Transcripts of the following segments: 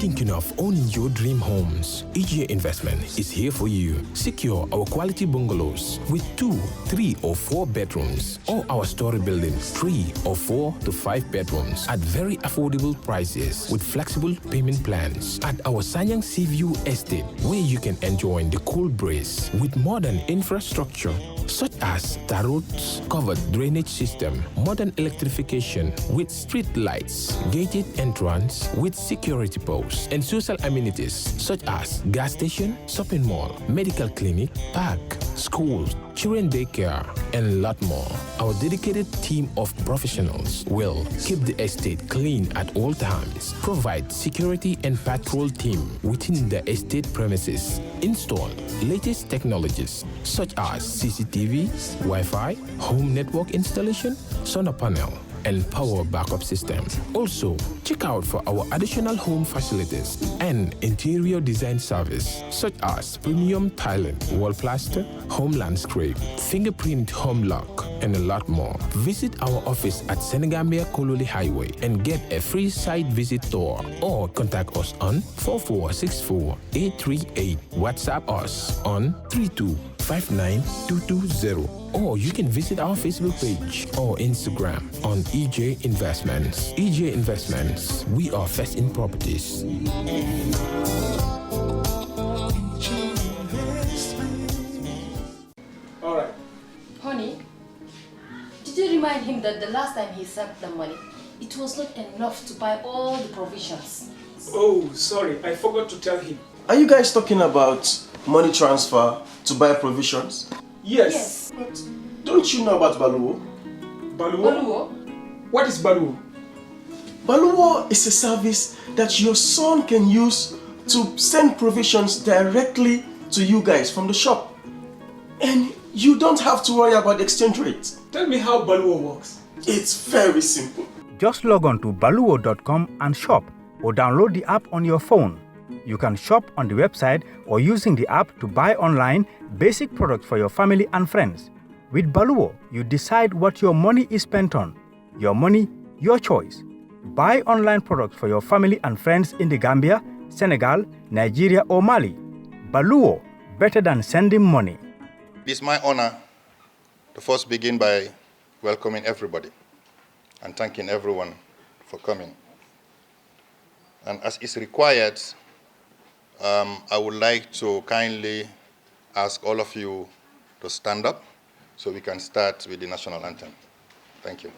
thinking of owning your dream homes? EJ Investment is here for you. Secure our quality bungalows with 2, 3 or 4 bedrooms, or our story buildings 3 or 4 to 5 bedrooms at very affordable prices with flexible payment plans at our Sanyang Seaview Estate, where you can enjoy the cool breeze with modern infrastructure such as tar roads, covered drainage system, modern electrification with street lights, gated entrance with security posts, and social amenities such as gas station, shopping mall, medical clinic, park, schools, children daycare, and a lot more. Our dedicated team of professionals will keep the estate clean at all times, provide security and patrol team within the estate premises, install latest technologies such as CCTV, Wi-Fi, home network installation, solar panel, and power backup system. Also, check out for our additional home facilities and interior design service such as premium tiling, wall plaster, home landscape, fingerprint home lock, and a lot more. Visit our office at Senegambia Kololi Highway and get a free site visit tour, or contact us on 4464-838. WhatsApp us on 3259220. Or you can visit our Facebook page or Instagram on EJ Investments. EJ Investments, we are first in properties. All right. Honey, did you remind him that the last time he sent the money, it was not enough to buy all the provisions? Oh, sorry, I forgot to tell him. Are you guys talking about money transfer to buy provisions? Yes. But don't you know about Baluwo? Baluwo? What is Baluwo? Baluwo is a service that your son can use to send provisions directly to you guys from the shop. And you don't have to worry about the exchange rate. Tell me how Baluwo works. It's very simple. Just log on to baluwo.com and shop, or download the app on your phone. You can shop on the website or using the app to buy online basic products for your family and friends. With Baluwo, you decide what your money is spent on. Your money, your choice. Buy online products for your family and friends in the Gambia, Senegal, Nigeria or Mali. Baluwo, better than sending money. It is my honor to first begin by welcoming everybody and thanking everyone for coming. And as is required, I would like to kindly ask all of you to stand up so we can start with the national anthem. Thank you.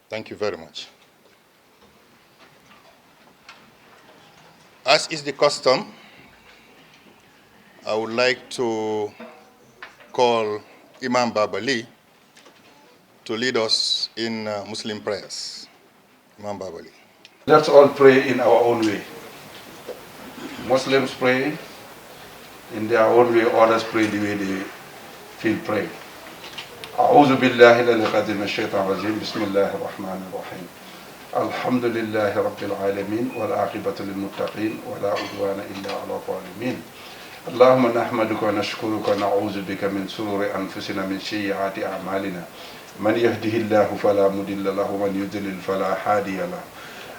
Thank you very much. As is the custom, I would like to call Imam Babali to lead us in Muslim prayers. Imam Babali. Let's all pray in our own way. Muslims pray in their own way, others pray the way they feel praying. أعوذ بالله العظيم من الشيطان الرجيم بسم الله الرحمن الرحيم الحمد لله رب العالمين والعاقبة للمتقين ولا عدوان إلا على الظالمين اللهم نحمدك ونشكرك ونعوذ بك من شرور أنفسنا من سيئات أعمالنا من يهده الله فلا مضل له ومن يضلل فلا هادي له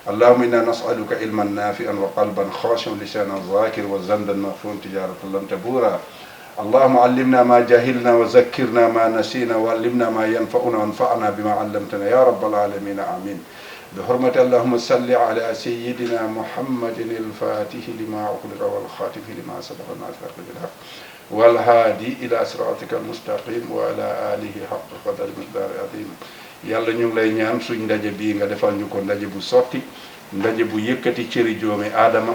اللهم إنا نسألك علما نافعا وقلبا خاشعا لسانا ذاكر وزندا مغفورا تجارة لن تبورا اللهم علمنا ما جهلنا وذكرنا ما نسينا وعلمنا ما ينفعنا وانفعنا بما علمتنا يا رب العالمين آمين بحرمة اللهم صل على سيدنا محمد الفاتح لما أغلق والخاتم لما سبق الناصر بالحق والهادي إلى صراطك المستقيم وعلى آله حق قدر مقدار عظيم yàlla ñu ngi lay ñaan suñ ndaje bii nga defal ñu ko ndaje bu sotti ndaje bu yëkkati cëri joomi aadama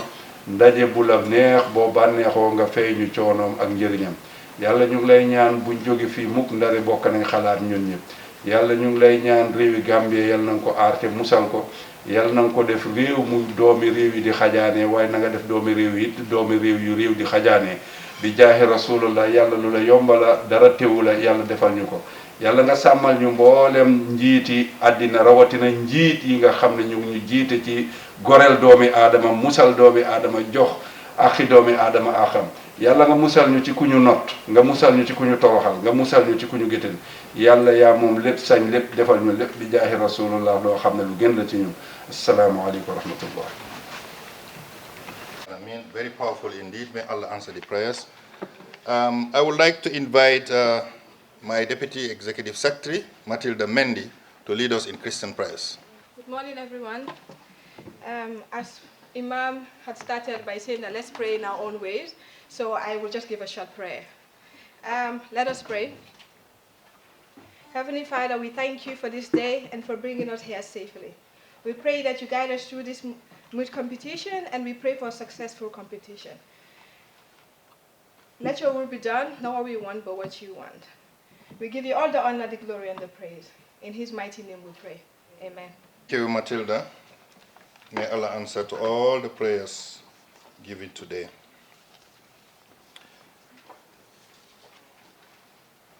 ndaje bu la neex boo bànneexoo nga fay ñu coonoom ak njëriñam yàlla ñu ngi lay ñaan buñ jóge fii mukk ndare bokk nañ xalaat ñun ñëpp yàlla ñu ngi lay ñaan réewi Gambie yal na nga ko aar te musal ko yal na nga ko def réew mu doomi réew yi di xajaanee waaye na nga def doomi réew yi doomi réew yu réew di xajaanee bi jaahi rasulullah yàlla lu la yombala dara tewu la yàlla defal ñu ko yàlla nga sàmmal ñu mboolem njiiti àddina rawatina njiit yi nga xam ne ñu ngi ñu jiite ci goreel doomi aadama musal doomi aadama jox axi doomi aadama axam yàlla nga musal ñu ci ku ñu not nga musal ñu ci ku ñu toroxal nga musal ñu ci ku ñu géttan yàlla yaa moom lépp sañ lépp defal ñu lépp bi jaahi rasulullah loo xam ne lu gën la ci ñun assalaamu aleykum wa rahmatullah. Amen. Very powerful indeed. May Allah answer the prayers. I would like to invite my Deputy Executive Secretary, Matilda Mendy, to lead us in Christian prayers. Good morning, everyone. As Imam had started by saying that let's pray in our own ways, so I will just give a short prayer. Let us pray. Heavenly Father, we thank you for this day and for bringing us here safely. We pray that you guide us through this mood competition, and we pray for a successful competition. Let your will be done, not what we want, but what you want. We give you all the honor, the glory, and the praise. In his mighty name we pray. Amen. Thank you, Matilda. May Allah answer to all the prayers given today.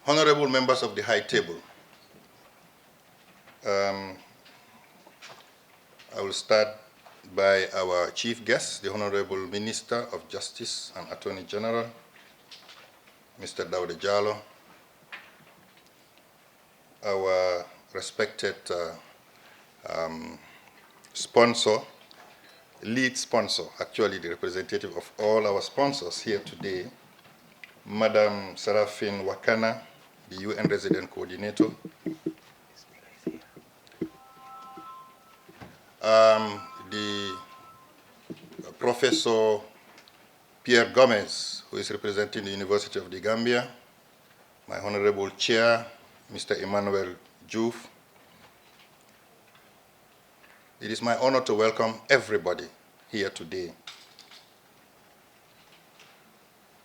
Honorable members of the High Table, I will start by our chief guest, the Honorable Minister of Justice and Attorney General, Mr. Sardauda Jallow, our respected sponsor, lead sponsor, actually the representative of all our sponsors here today, Madam Serafin Wakana, the UN Resident Coordinator, the Professor Pierre Gomez, who is representing the University of the Gambia, my Honorable Chair, Mr. Emmanuel Diouf. It is my honor to welcome everybody here today.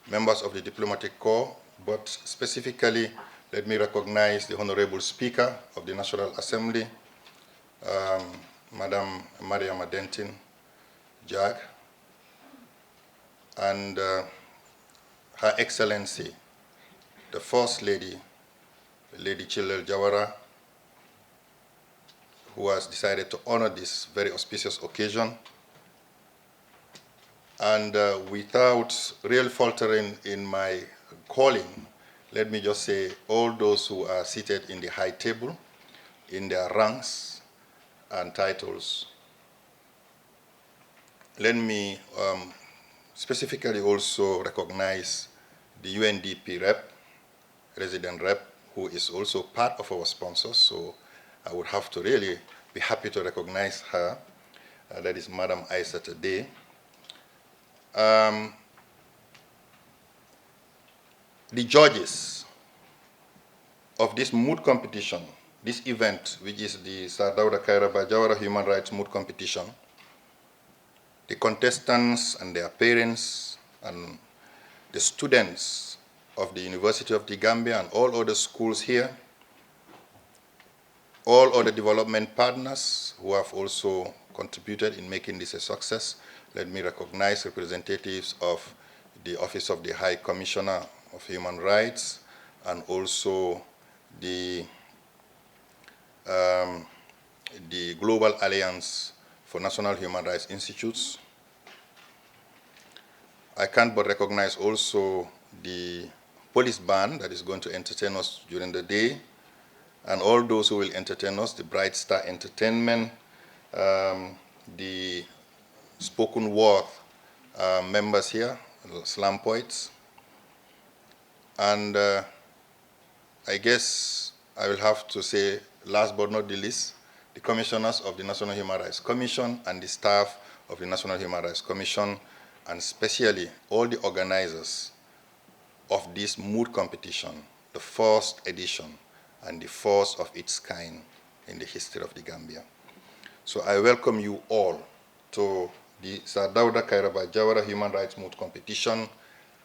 Members of the Diplomatic Corps, but specifically, let me recognize the Honorable Speaker of the National Assembly, Madam Mariam Adentin Jag, and Her Excellency, the First Lady, Lady Chilel Jawara, who has decided to honor this very auspicious occasion. And without real faltering in my calling, let me just say all those who are seated in the high table, in their ranks and titles. Let me specifically also recognize the UNDP rep, resident rep, who is also part of our sponsors, so I would have to really be happy to recognize her. That is Madam Aisata Day. The judges of this mood competition, this event, which is the Sardauda Karabaya Human Rights Mood Competition, the contestants and their parents and the students of the University of the Gambia and all other schools here, all other development partners who have also contributed in making this a success. Let me recognize representatives of the Office of the High Commissioner of Human Rights and also the Global Alliance for National Human Rights Institutes. I can't but recognize also the police band that is going to entertain us during the day, and all those who will entertain us, the Bright Star Entertainment, the spoken word members here, slam poets, and I guess I will have to say, last but not the least, the commissioners of the National Human Rights Commission and the staff of the National Human Rights Commission, and especially all the organizers of this mood competition, the first edition and the first of its kind in the history of the Gambia. So I welcome you all to the Sardauda Karabaya Jawara Human Rights Mood Competition,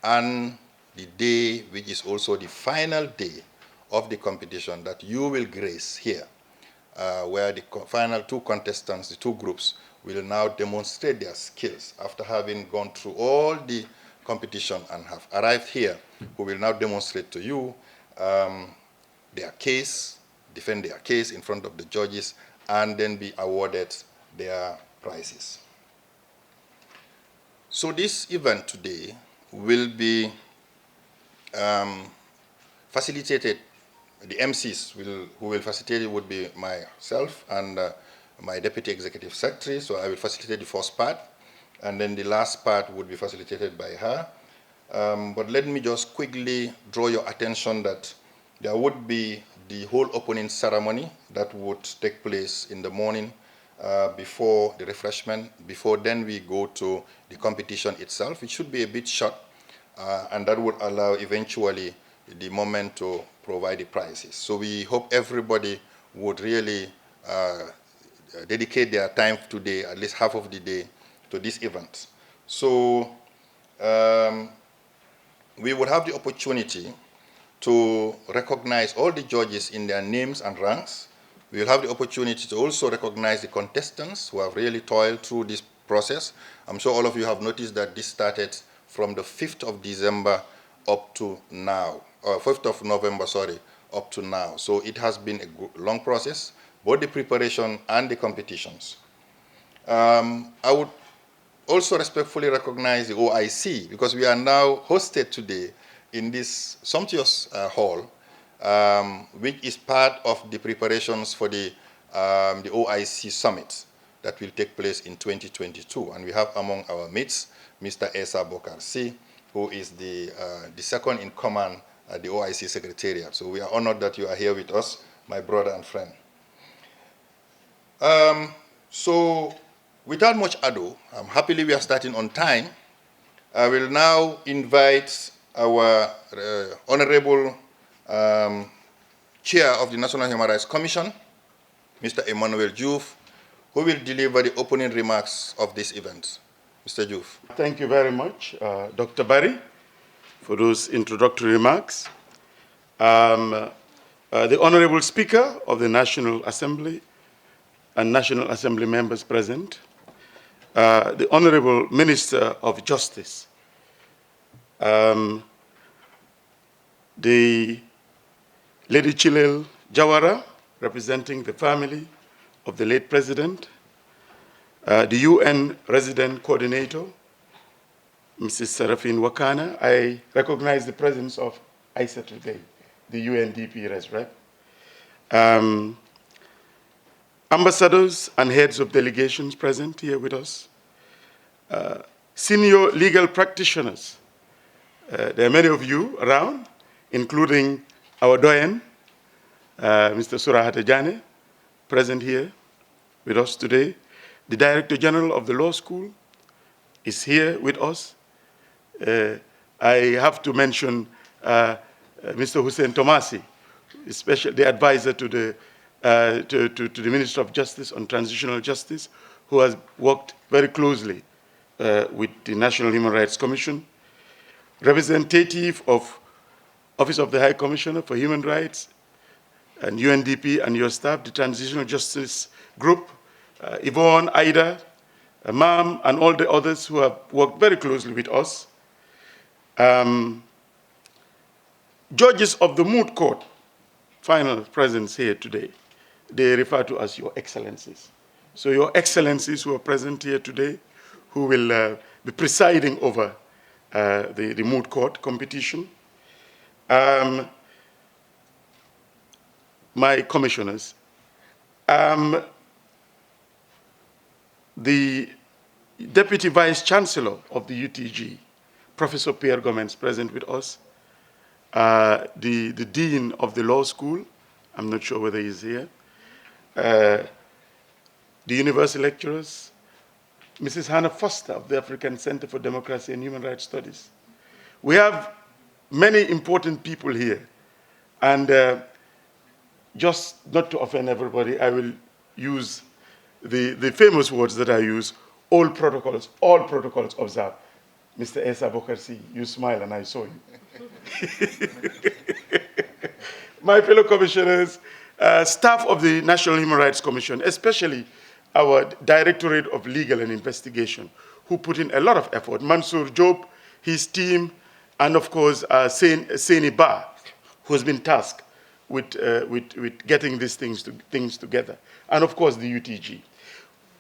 and the day which is also the final day of the competition that you will grace here, where the final two contestants, the two groups, will now demonstrate their skills after having gone through all the competition and have arrived here, who will now demonstrate to you their case, defend their case in front of the judges, and then be awarded their prizes. So this event today will be facilitated. The MCs who will facilitate it would be myself and my Deputy Executive Secretary, so I will facilitate the first part, and then the last part would be facilitated by her. But let me just quickly draw your attention that there would be the whole opening ceremony that would take place in the morning before the refreshment. Before then we go to the competition itself. It should be a bit short, and that would allow eventually the moment to provide the prizes. So we hope everybody would really dedicate their time today, at least half of the day, to this event. So we will have the opportunity to recognize all the judges in their names and ranks. We will have the opportunity to also recognize the contestants who have really toiled through this process. I'm sure all of you have noticed that this started from the 5th of December up to now, or 5th of November, sorry, up to now. So it has been a long process, both the preparation and the competitions. I would also respectfully recognize the OIC, because we are now hosted today in this sumptuous hall, which is part of the preparations for the OIC summit that will take place in 2022. And we have among our midst Mr. Esa Bokarsi, who is the second in command at the OIC Secretariat. So we are honored that you are here with us, my brother and friend. So without much ado, happily we are starting on time. I will now invite our Honorable Chair of the National Human Rights Commission, Mr. Emmanuel Diouf, who will deliver the opening remarks of this event. Mr. Diouf. Thank you very much, Dr. Barry, for those introductory remarks. The Honorable Speaker of the National Assembly and National Assembly members present, the Honorable Minister of Justice, the Lady Chilel Jawara, representing the family of the late President, the UN Resident Coordinator, Mrs. Serafine Wakana. I recognize the presence of Aisa today, the UNDP Res Rep. Ambassadors and heads of delegations present here with us. Senior legal practitioners. There are many of you around, including our doyen, Mr. Surahata Jane, present here with us today. The Director General of the Law School is here with us. I have to mention Mr. Hussein Tomasi, especially the advisor to the Minister of Justice on Transitional Justice, who has worked very closely with the National Human Rights Commission. Representative of Office of the High Commissioner for Human Rights and UNDP and your staff, the Transitional Justice Group, Yvonne, Ida, Ma'am, and all the others who have worked very closely with us. Judges of the Moot Court, final presence here today, they refer to as Your Excellencies. So Your Excellencies who are present here today, who will be presiding over the Moot Court competition. my commissioners, the Deputy Vice Chancellor of the UTG, Professor Pierre Gomez, present with us, the Dean of the Law School, I'm not sure whether he's here, the university lecturers, Mrs. Hannah Foster of the African Center for Democracy and Human Rights Studies. We have many important people here, and just not to offend everybody, I will use the famous words that I use: all protocols observed. Mr. Esa Bokarsi, you smile and I saw you. My fellow commissioners, staff of the National Human Rights Commission, especially our Directorate of Legal and Investigation, who put in a lot of effort. Mansour Job, his team, and of course, Seni Ba, who has been tasked with getting these things together. And of course, the UTG.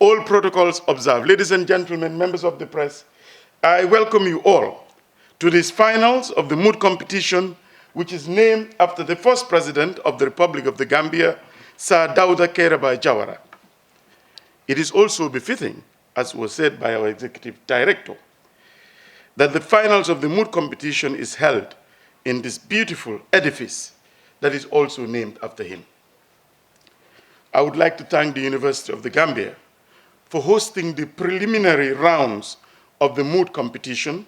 All protocols observed. Ladies and gentlemen, members of the press, I welcome you all to these finals of the mood competition, which is named after the first president of the Republic of the Gambia, Sardauda Karabaya Jawara. It is also befitting, as was said by our executive director, that the finals of the mood competition is held in this beautiful edifice that is also named after him. I would like to thank the University of the Gambia for hosting the preliminary rounds of the mood competition,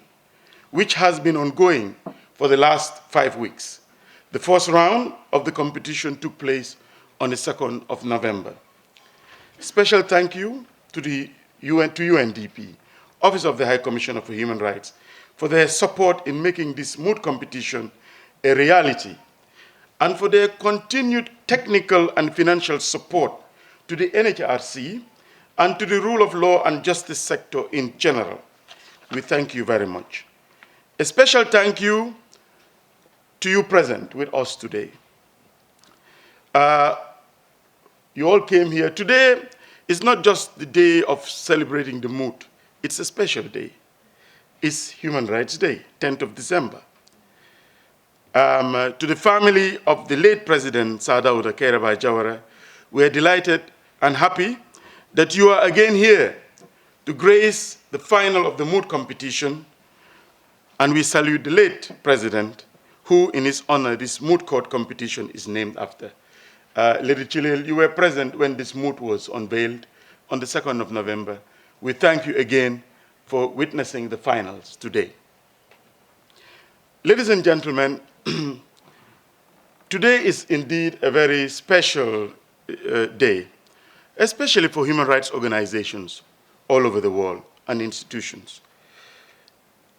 which has been ongoing for the last 5 weeks. The first round of the competition took place on the 2nd of November. Special thank you to the UNDP, Office of the High Commissioner for Human Rights, for their support in making this mood competition a reality, and for their continued technical and financial support to the NHRC and to the rule of law and justice sector in general. We thank you very much. A special thank you to you present with us today. You all came here. Today is not just the day of celebrating the mood. It's a special day. It's Human Rights Day, 10th of December. To the family of the late President Sardauda Karabaya Jawara, we are delighted and happy that you are again here to grace the final of the mood competition, and we salute the late President, who in his honor this mood court competition is named after. Lady Chilil, you were present when this mood was unveiled on the 2nd of November. We thank you again for witnessing the finals today. Ladies and gentlemen, today is indeed a very special day, especially for human rights organizations all over the world and institutions.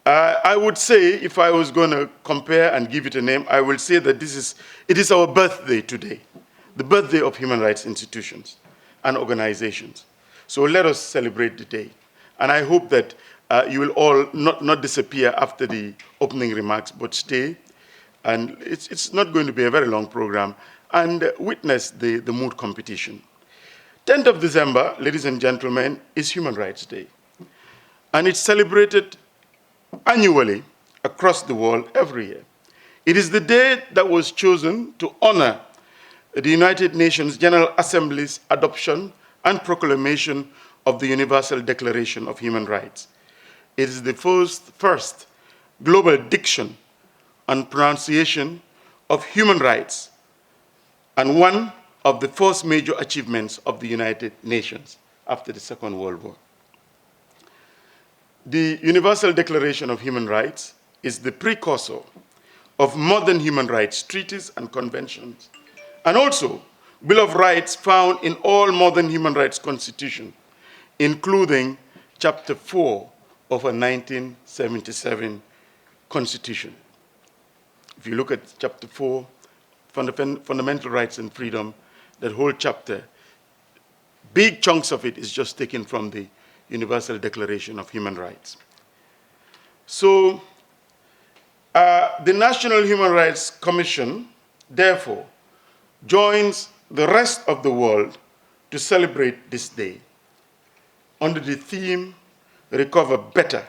I would say, if I was going to compare and give it a name, I will say that it is our birthday today, the birthday of human rights institutions and organizations. So let us celebrate the day. And I hope that you will all not disappear after the opening remarks, but stay. And it's not going to be a very long program, and witness the mood competition. 10th of December, ladies and gentlemen, is Human Rights Day. And it's celebrated annually across the world every year. It is the day that was chosen to honor the United Nations General Assembly's adoption and proclamation of the Universal Declaration of Human Rights. It is the first global diction and pronunciation of human rights, and one of the first major achievements of the United Nations after the Second World War. The Universal Declaration of Human Rights is the precursor of modern human rights treaties and conventions, and also Bill of Rights found in all modern human rights constitutions, including Chapter 4 of a 1977 Constitution. If you look at Chapter 4, Fundamental Rights and Freedom, that whole chapter, big chunks of it is just taken from the Universal Declaration of Human Rights. So the National Human Rights Commission, therefore, joins the rest of the world to celebrate this day under the theme, Recover Better,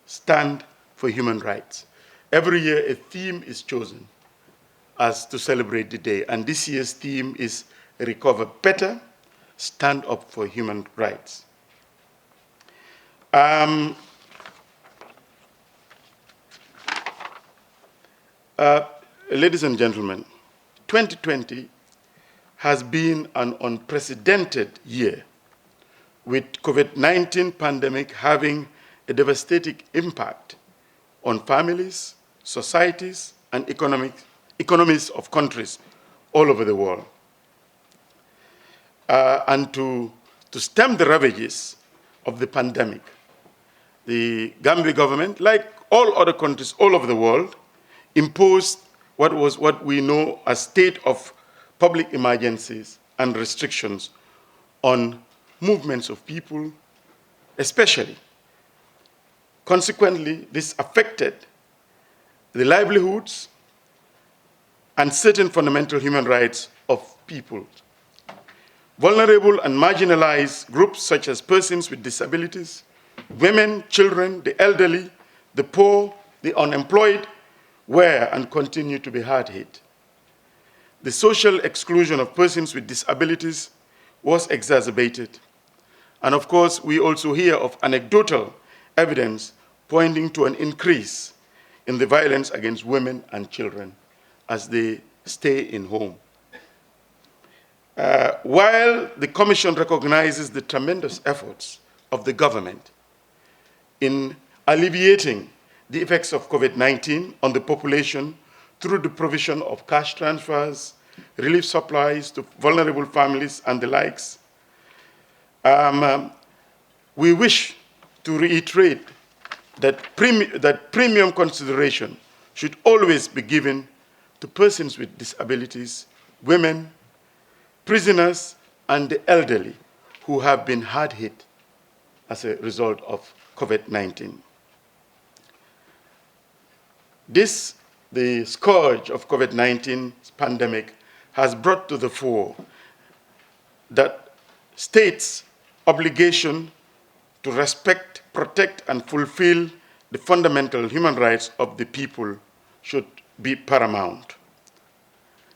Stand for Human Rights. Every year a theme is chosen, us to celebrate the day. And this year's theme is Recover Better, Stand Up for Human Rights. Ladies and gentlemen, 2020 has been an unprecedented year, with COVID-19 pandemic having a devastating impact on families, societies, and economies of countries all over the world. And to stem the ravages of the pandemic, the Gambia government, like all other countries all over the world, imposed what we know as state of public emergencies and restrictions on movements of people, especially. Consequently, this affected the livelihoods and certain fundamental human rights of people. Vulnerable and marginalized groups such as persons with disabilities, women, children, the elderly, the poor, the unemployed, were and continue to be hard hit. The social exclusion of persons with disabilities was exacerbated. And of course, we also hear of anecdotal evidence pointing to an increase in the violence against women and children as they stay in home. While the Commission recognizes the tremendous efforts of the government in alleviating the effects of COVID-19 on the population through the provision of cash transfers, relief supplies to vulnerable families and the likes, we wish to reiterate that premium consideration should always be given to persons with disabilities, women, prisoners, and the elderly who have been hard hit as a result of COVID-19. The scourge of COVID-19 pandemic has brought to the fore that states' obligation to respect, protect, and fulfill the fundamental human rights of the people should be paramount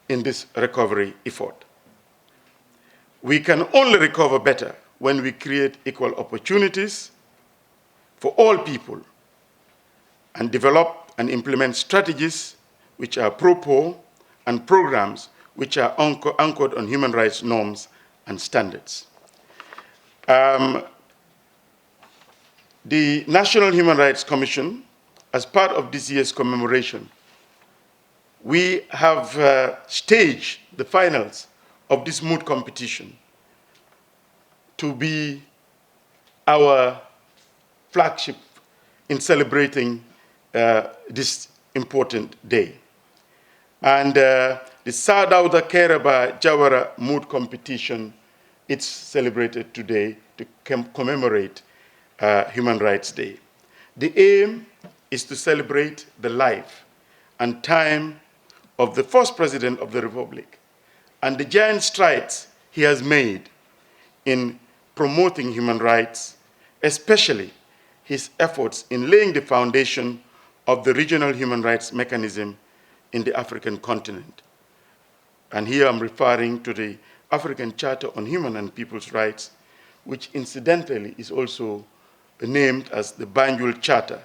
in this recovery effort. We can only recover better when we create equal opportunities for all people and develop and implement strategies which are pro-poor and programs which are anchored on human rights norms and standards. The National Human Rights Commission, as part of this year's commemoration, we have staged the finals of this mood competition to be our flagship in celebrating this important day. And the Sardauda Karabaya Jawara mood competition, it's celebrated today to commemorate Human Rights Day. The aim is to celebrate the life and time of the first president of the Republic and the giant strides he has made in promoting human rights, especially his efforts in laying the foundation of the regional human rights mechanism in the African continent. And here I'm referring to the African Charter on Human and People's Rights, which incidentally is also named as the Banjul Charter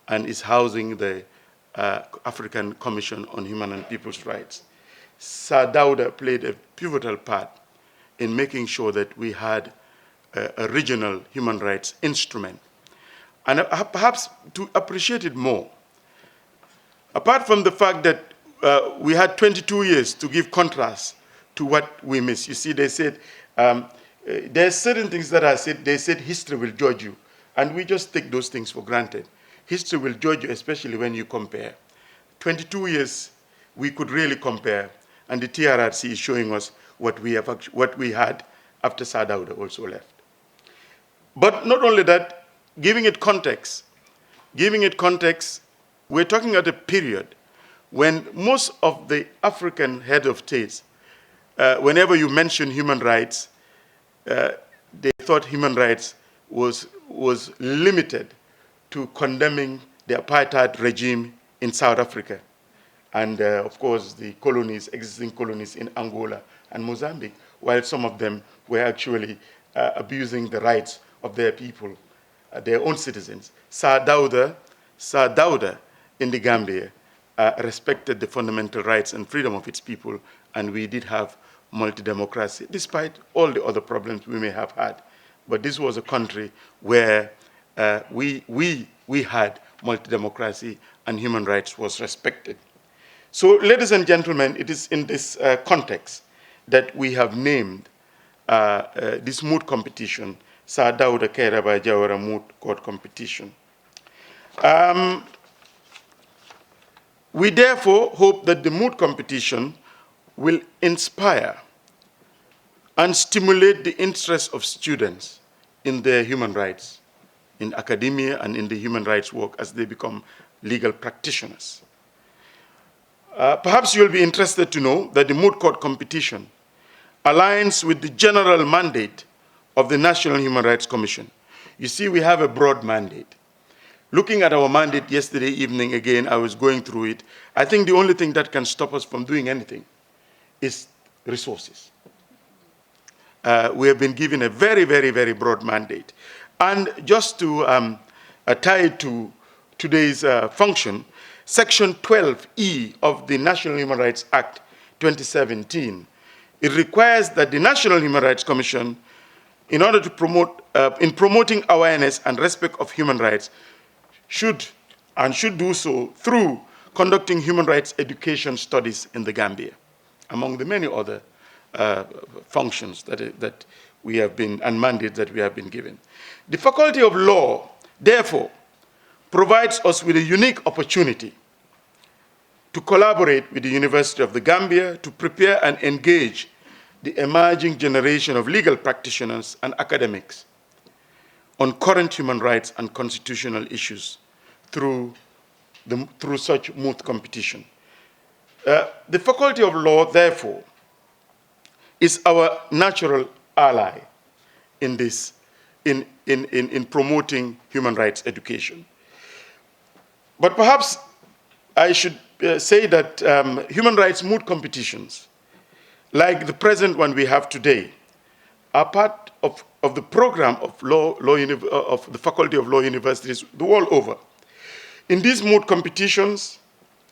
and is housing the African Commission on Human and People's Rights. Sardauda played a pivotal part in making sure that we had a regional human rights instrument. And perhaps to appreciate it more, apart from the fact that we had 22 years to give contrast to what we miss. You see, they said, there are certain things that I said, they said history will judge you. And we just take those things for granted. History will judge you, especially when you compare. 22 years, we could really compare. And the TRRC is showing us what we had after Sardauda also left. But not only that, giving it context, we're talking at a period when most of the African head of states, whenever you mention human rights, they thought human rights was limited to condemning the apartheid regime in South Africa and of course the colonies, existing colonies in Angola and Mozambique, while some of them were actually abusing the rights of their people, their own citizens. Sardauda in the Gambia respected the fundamental rights and freedom of its people, and we did have multi-democracy, despite all the other problems we may have had. But this was a country where we had multi-democracy and human rights was respected. So, ladies and gentlemen, it is in this context that we have named this mood competition, Sardauda Karabaya Jawara Mood Court Competition. We therefore hope that the mood competition will inspire and stimulate the interest of students in their human rights, in academia and in the human rights work as they become legal practitioners. Perhaps you'll be interested to know that the mood court competition aligns with the general mandate of the National Human Rights Commission. You see, we have a broad mandate. Looking at our mandate yesterday evening again, I was going through it. I think the only thing that can stop us from doing anything is resources. We have been given a very, very, very broad mandate. And just to tie it to today's function, Section 12E of the National Human Rights Act 2017, it requires that the National Human Rights Commission, in order to promote, in promoting awareness and respect of human rights, should do so through conducting human rights education studies in the Gambia, among the many other functions that we have been, and mandates that we have been given. The Faculty of Law, therefore, provides us with a unique opportunity to collaborate with the University of the Gambia to prepare and engage the emerging generation of legal practitioners and academics on current human rights and constitutional issues through such moot competition. The Faculty of Law, therefore, is our natural ally in this, in promoting human rights education. But perhaps I should say that human rights moot competitions, like the present one we have today, are part of the program of of the Faculty of Law universities the world over. In these moot competitions,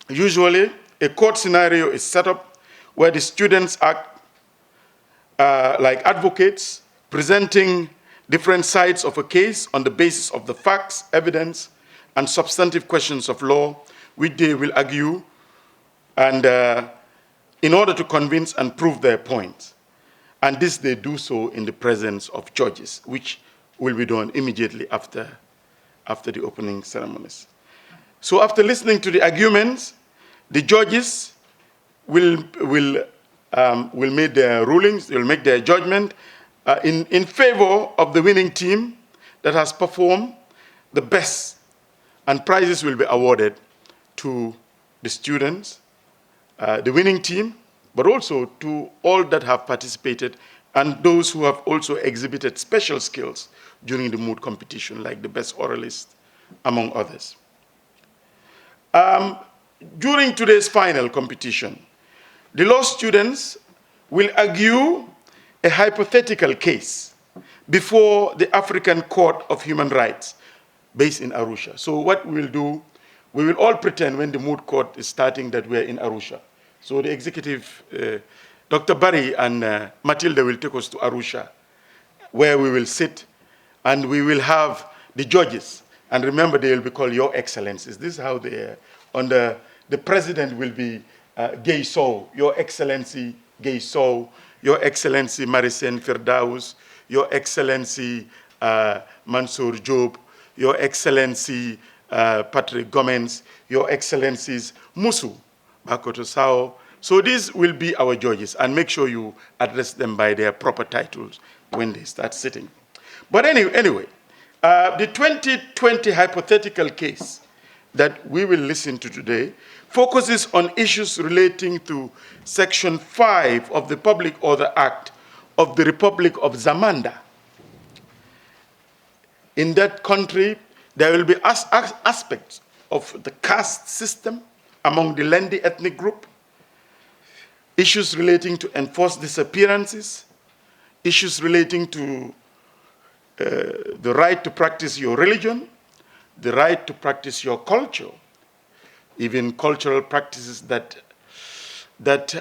usually a court scenario is set up where the students act like advocates, presenting different sides of a case on the basis of the facts, evidence, and substantive questions of law, which they will argue, and in order to convince and prove their points. And this they do so in the presence of judges, which will be done immediately after the opening ceremonies. So after listening to the arguments, the judges will make their rulings, they will make their judgment in favor of the winning team that has performed the best, and prizes will be awarded to the students, the winning team, but also to all that have participated and those who have also exhibited special skills during the moot competition, like the best oralist, among others. During today's final competition, the law students will argue a hypothetical case before the African Court of Human Rights based in Arusha. So what we will do, we will all pretend when the moot court is starting that we're in Arusha. So the executive, Dr. Barry and Matilda will take us to Arusha, where we will sit and we will have the judges. And remember, they will be called Your Excellencies. This is how they are. Under the president will be Gay Sow, Your Excellency Gay Sow, Your Excellency Marisen Firdaus, Your Excellency Mansour Job, Your Excellency Patrick Gomez, Your Excellencies Musu, Bakoto Sao. So these will be our judges, and make sure you address them by their proper titles when they start sitting. But anyway, the 2020 hypothetical case that we will listen to today focuses on issues relating to Section 5 of the Public Order Act of the Republic of Zamanda. In that country, there will be aspects of the caste system among the Lendi ethnic group, issues relating to enforced disappearances, issues relating to the right to practice your religion, the right to practice your culture, even cultural practices that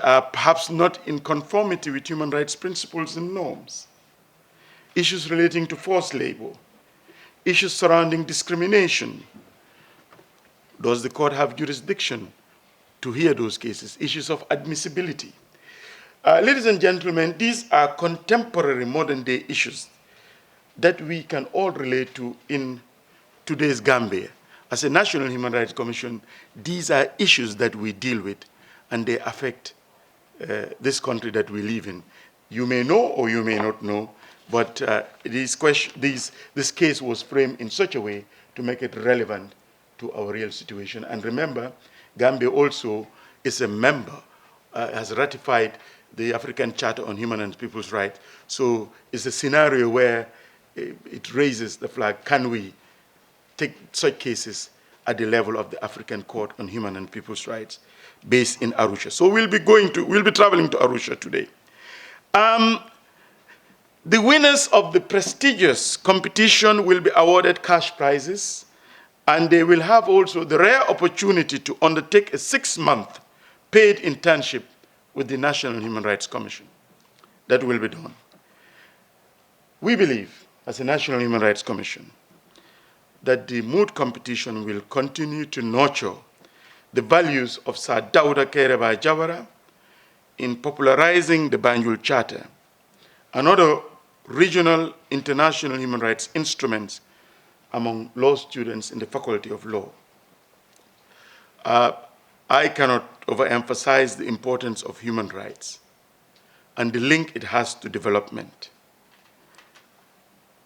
are perhaps not in conformity with human rights principles and norms, issues relating to forced labor, issues surrounding discrimination. Does the court have jurisdiction to hear those cases? Issues of admissibility. Ladies and gentlemen, these are contemporary modern-day issues that we can all relate to in today's Gambia. As a National Human Rights Commission, these are issues that we deal with, and they affect this country that we live in. You may know or you may not know, but this case was framed in such a way to make it relevant to our real situation. And remember, Gambia also is a member, has ratified the African Charter on Human and People's Rights. So it's a scenario where it raises the flag, can we take such cases at the level of the African Court on Human and People's Rights based in Arusha. So we'll be traveling to Arusha today. The winners of the prestigious competition will be awarded cash prizes, and they will have also the rare opportunity to undertake a 6-month paid internship with the National Human Rights Commission. That will be done. We believe, as a National Human Rights Commission, that the mood competition will continue to nurture the values of Sardauda Karabaya Jawara in popularizing the Banjul Charter and other regional international human rights instruments among law students in the Faculty of Law. I cannot overemphasize the importance of human rights and the link it has to development.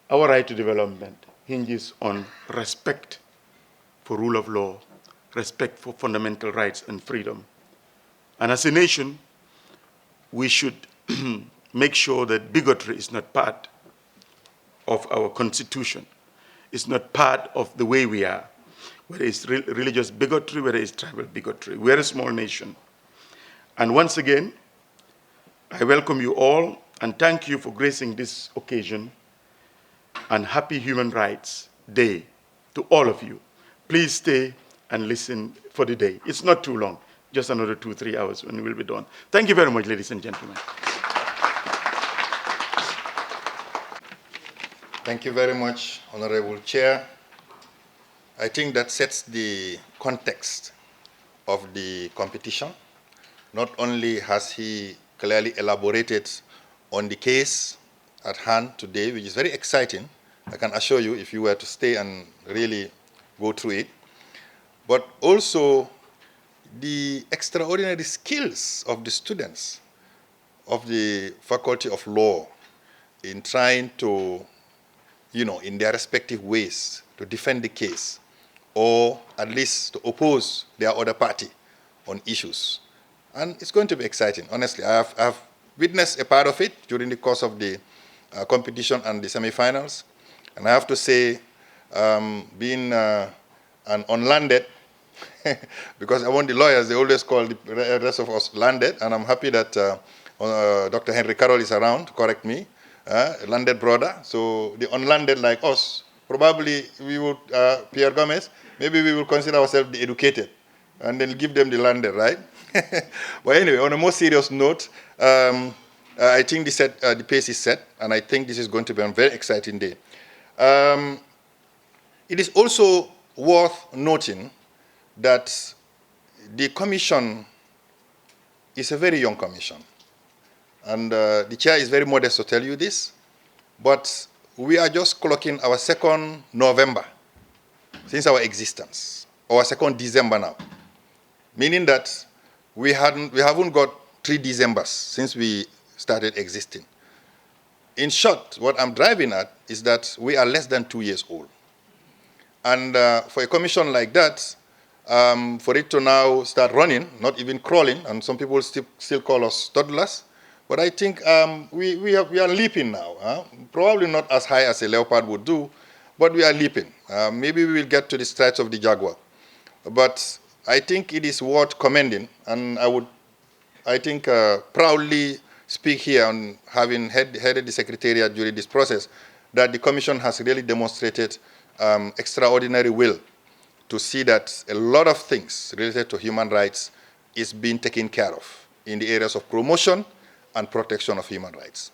Our right to development hinges on respect for rule of law, respect for fundamental rights and freedom. And as a nation, we should make sure that bigotry is not part of our constitution. It's not part of the way we are, whether it's religious bigotry, whether it's tribal bigotry. We're a small nation. And once again, I welcome you all and thank you for gracing this occasion, and happy Human Rights Day to all of you. Please stay and listen for the day. It's not too long, just another 2-3 hours when we'll be done. Thank you very much, ladies and gentlemen. Thank you very much, Honorable Chair. I think that sets the context of the competition. Not only has he clearly elaborated on the case at hand today, which is very exciting, I can assure you if you were to stay and really go through it, but also the extraordinary skills of the students of the Faculty of Law in trying to, in their respective ways, to defend the case, or at least to oppose their other party on issues. And it's going to be exciting, honestly. I've witnessed a part of it during the course of the competition and the semi-finals. And I have to say, being an unlanded, because I want the lawyers, they always call the rest of us landed, and I'm happy that Dr. Henry Carroll is around to correct me, a landed brother. So the unlanded like us, probably we would, Pierre Gomez, maybe we will consider ourselves the educated, and then give them the landed, right? But anyway, on a more serious note, I think the pace is set, and I think this is going to be a very exciting day. It is also worth noting that the commission is a very young commission. And the chair is very modest to tell you this, but we are just clocking our 2nd November since our existence, or 2nd December now, meaning that we haven't got 3 Decembers since we started existing. In short, what I'm driving at is that we are less than 2 years old. And for a commission like that, for it to now start running, not even crawling, and some people still call us toddlers, but I think we are leaping now. Probably not as high as a leopard would do, but we are leaping. Maybe we will get to the strides of the jaguar. But I think it is worth commending, and I would, proudly speak here on having headed the Secretariat during this process, that the Commission has really demonstrated extraordinary will to see that a lot of things related to human rights is being taken care of in the areas of promotion and protection of human rights.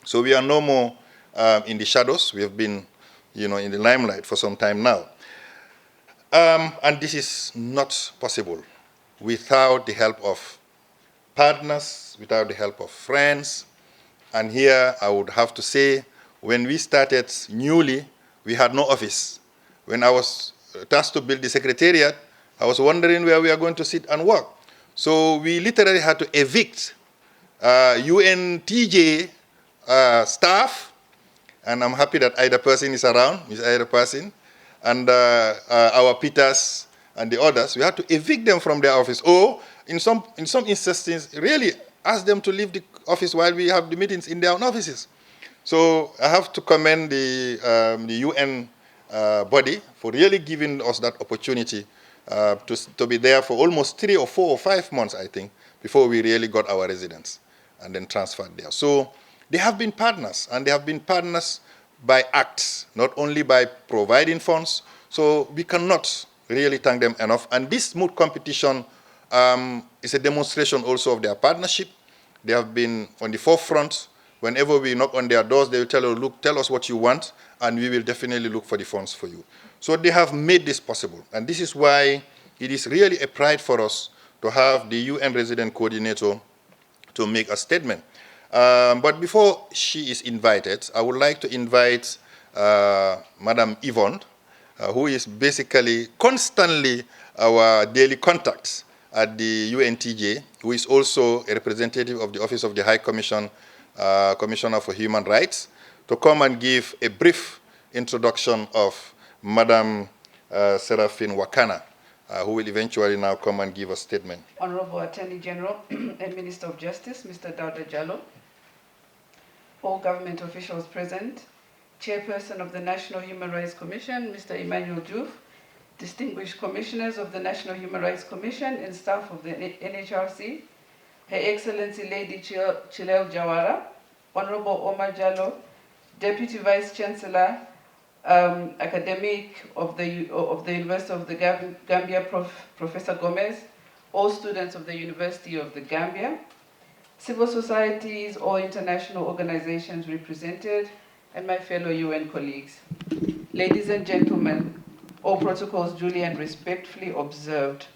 So we are no more in the shadows. We have been, in the limelight for some time now. And this is not possible without the help of partners, without the help of friends. And here I would have to say, when we started newly, we had no office. When I was tasked to build the Secretariat, I was wondering where we are going to sit and work. So we literally had to evict UNTJ staff, and I'm happy that Ida Person is around, Ms. Ida Person, and our Peters and the others. We had to evict them from their office, or in some instances, really ask them to leave the office while we have the meetings in their own offices. So I have to commend the UN body for really giving us that opportunity to be there for almost 3 or 4 or 5 months, I think, before we really got our residence and then transferred there. So they have been partners, and they have been partners by acts, not only by providing funds. So we cannot really thank them enough. And this mood competition is a demonstration also of their partnership. They have been on the forefront. Whenever we knock on their doors, they will tell us, look, tell us what you want, and we will definitely look for the funds for you. So they have made this possible. And this is why it is really a pride for us to have the UN resident coordinator to make a statement. But before she is invited, I would like to invite Madam Yvonne, who is basically constantly our daily contact at the UNTJ, who is also a representative of the Office of the High Commission, Commissioner for Human Rights, to come and give a brief introduction of Madam Seraphine Wakana, who will eventually now come and give a statement. Honorable Attorney General and Minister of Justice, Mr. Sardauda Jallo, all government officials present, Chairperson of the National Human Rights Commission, Mr. Emmanuel Diouf, distinguished commissioners of the National Human Rights Commission and staff of the NHRC, Her Excellency Lady Chilel Jawara, Honorable Omar Jallo, Deputy Vice Chancellor, academic of the University of the Gambia, Professor Gomez, all students of the University of the Gambia, civil societies or international organizations represented, and my fellow UN colleagues. Ladies and gentlemen, all protocols duly and respectfully observed.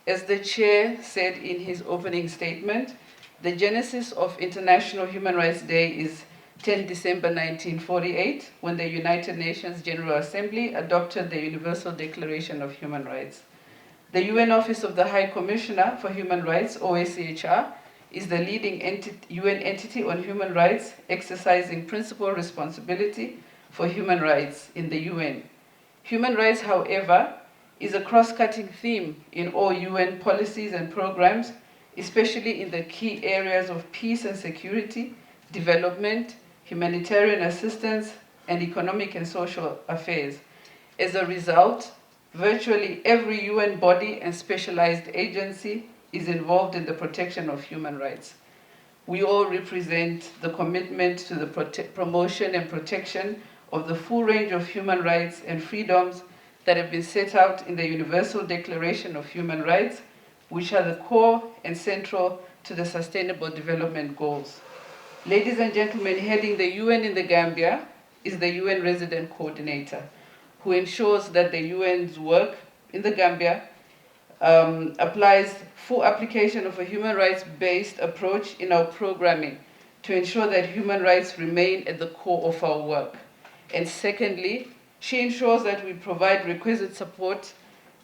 As the Chair said in his opening statement, the genesis of International Human Rights Day is 10 December 1948, when the United Nations General Assembly adopted the Universal Declaration of Human Rights. The UN Office of the High Commissioner for Human Rights, OHCHR, is the leading UN entity on human rights, exercising principal responsibility for human rights in the UN. Human rights, however, is a cross-cutting theme in all UN policies and programs, especially in the key areas of peace and security, development, humanitarian assistance, and economic and social affairs. As a result, virtually every UN body and specialized agency is involved in the protection of human rights. We all represent the commitment to the promotion and protection of the full range of human rights and freedoms that have been set out in the Universal Declaration of Human Rights, which are the core and central to the Sustainable Development Goals. Ladies and gentlemen, heading the UN in the Gambia is the UN Resident Coordinator, who ensures that the UN's work in the Gambia applies full application of a human rights-based approach in our programming to ensure that human rights remain at the core of our work. And secondly, she ensures that we provide requisite support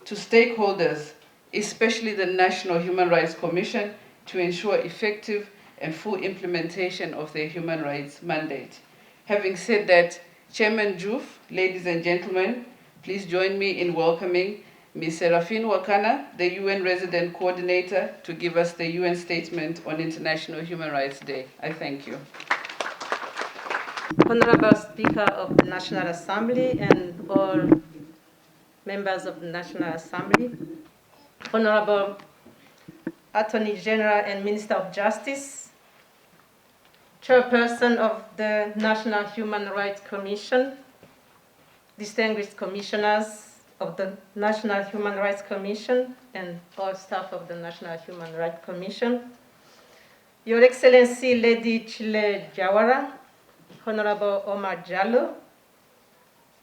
to stakeholders, especially the National Human Rights Commission, to ensure effective and full implementation of their human rights mandate. Having said that, Chairman Diouf, ladies and gentlemen, please join me in welcoming Ms. Seraphine Wakana, the UN Resident Coordinator, to give us the UN Statement on International Human Rights Day. I thank you. Honorable Speaker of the National Assembly and all members of the National Assembly, Honorable Attorney General and Minister of Justice, Chairperson of the National Human Rights Commission, distinguished commissioners of the National Human Rights Commission, and all staff of the National Human Rights Commission, Your Excellency Lady Chile Jawara, Honorable Omar Jallo,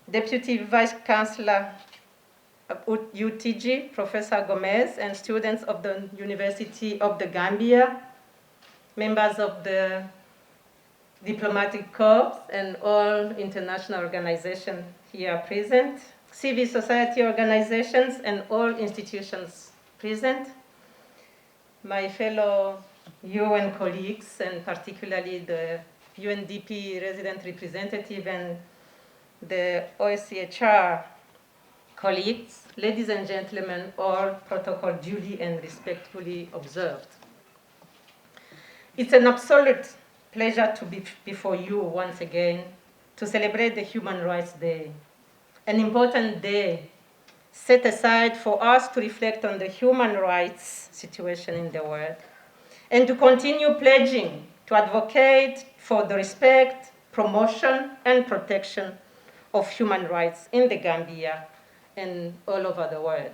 Deputy Vice Chancellor of UTG, Professor Gomez, and students of the University of the Gambia, members of the Diplomatic Corps, and all international organizations here present, civil society organizations, and all institutions present, my fellow UN colleagues, and particularly the UNDP resident representative and the OSCHR colleagues, ladies and gentlemen, all protocol duly and respectfully observed. It's an absolute pleasure to be before you once again to celebrate the Human Rights Day, an important day set aside for us to reflect on the human rights situation in the world and to continue pledging to advocate for the respect, promotion, and protection of human rights in the Gambia and all over the world.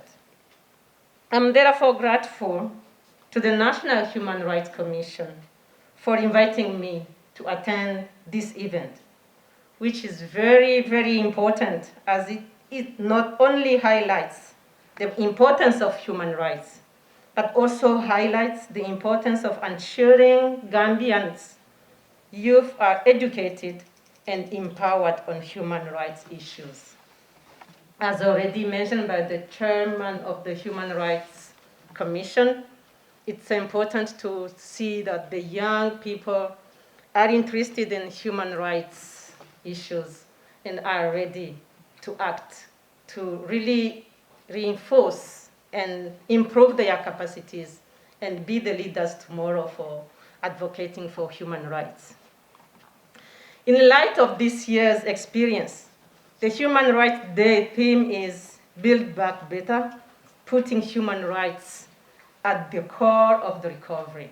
I'm therefore grateful to the National Human Rights Commission for inviting me to attend this event, which is very, very important as it not only highlights the importance of human rights, but also highlights the importance of ensuring Gambians' youth are educated and empowered on human rights issues. As already mentioned by the chairman of the Human Rights Commission, it's important to see that the young people are interested in human rights issues and are ready to act to really reinforce and improve their capacities and be the leaders tomorrow for advocating for human rights. In light of this year's experience, the Human Rights Day theme is Build Back Better, putting human rights at the core of the recovery.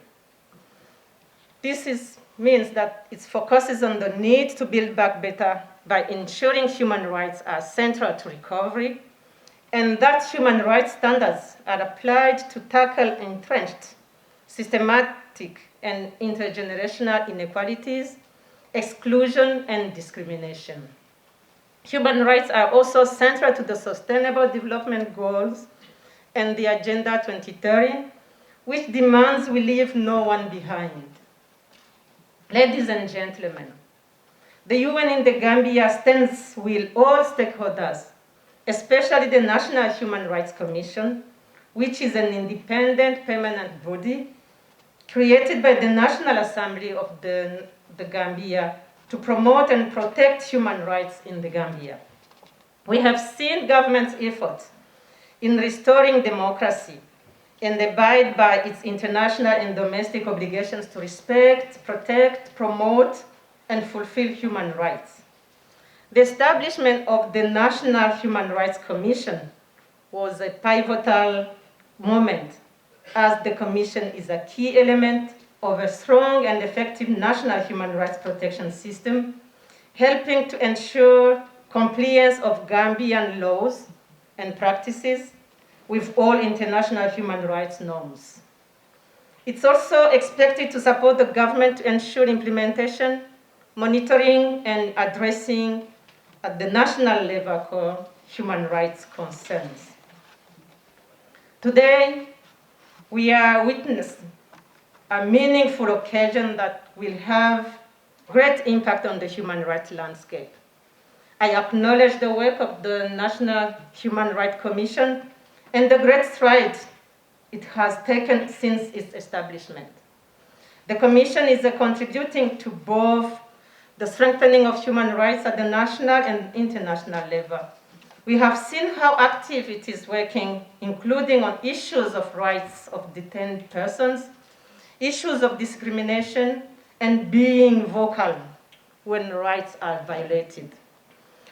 This means that it focuses on the need to build back better by ensuring human rights are central to recovery, and that human rights standards are applied to tackle entrenched, systematic, and intergenerational inequalities, exclusion, and discrimination. Human rights are also central to the Sustainable Development Goals and the Agenda 2030, which demands we leave no one behind. Ladies and gentlemen, the UN in the Gambia stands with all stakeholders, especially the National Human Rights Commission, which is an independent permanent body created by the National Assembly of the Gambia to promote and protect human rights in the Gambia. We have seen government's efforts in restoring democracy and abide by its international and domestic obligations to respect, protect, promote, and fulfill human rights. The establishment of the National Human Rights Commission was a pivotal moment, as the Commission is a key element of a strong and effective national human rights protection system, helping to ensure compliance of Gambian laws and practices with all international human rights norms. It's also expected to support the government to ensure implementation, monitoring, and addressing at the national level human rights concerns. Today, we are witnessing a meaningful occasion that will have great impact on the human rights landscape. I acknowledge the work of the National Human Rights Commission and the great strides it has taken since its establishment. The Commission is contributing to both the strengthening of human rights at the national and international level. We have seen how active it is working, including on issues of rights of detained persons, issues of discrimination, and being vocal when rights are violated.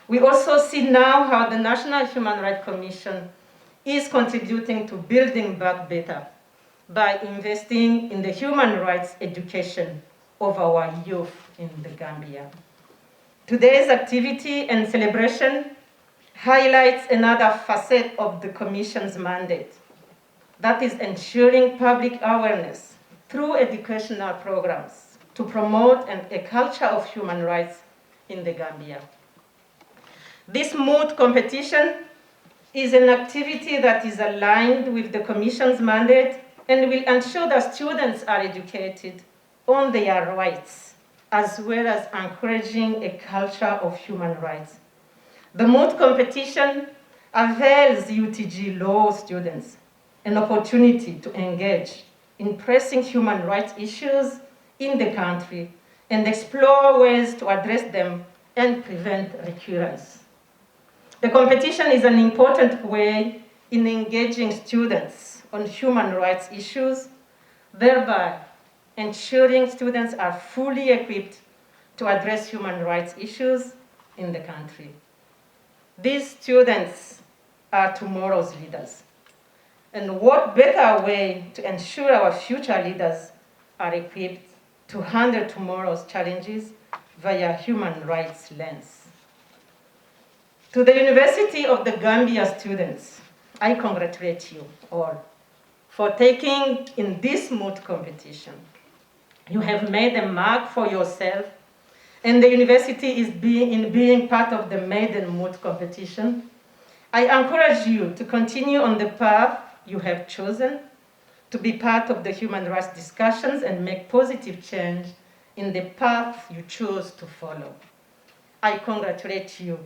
We also see now how the National Human Rights Commission is contributing to building back better by investing in the human rights education of our youth in the Gambia. Today's activity and celebration highlights another facet of the Commission's mandate, that is ensuring public awareness through educational programs to promote a culture of human rights in the Gambia. This moot competition is an activity that is aligned with the Commission's mandate and will ensure that students are educated on their rights, as well as encouraging a culture of human rights. The moot competition avails UTG law students an opportunity to engage in pressing human rights issues in the country and explore ways to address them and prevent recurrence. The competition is an important way in engaging students on human rights issues, thereby ensuring students are fully equipped to address human rights issues in the country. These students are tomorrow's leaders. And what better way to ensure our future leaders are equipped to handle tomorrow's challenges via human rights lens. To the University of the Gambia students, I congratulate you all for taking in this moot competition. You have made a mark for yourself, and the university is being part of the maiden moot competition. I encourage you to continue on the path you have chosen, to be part of the human rights discussions and make positive change in the path you chose to follow. I congratulate you,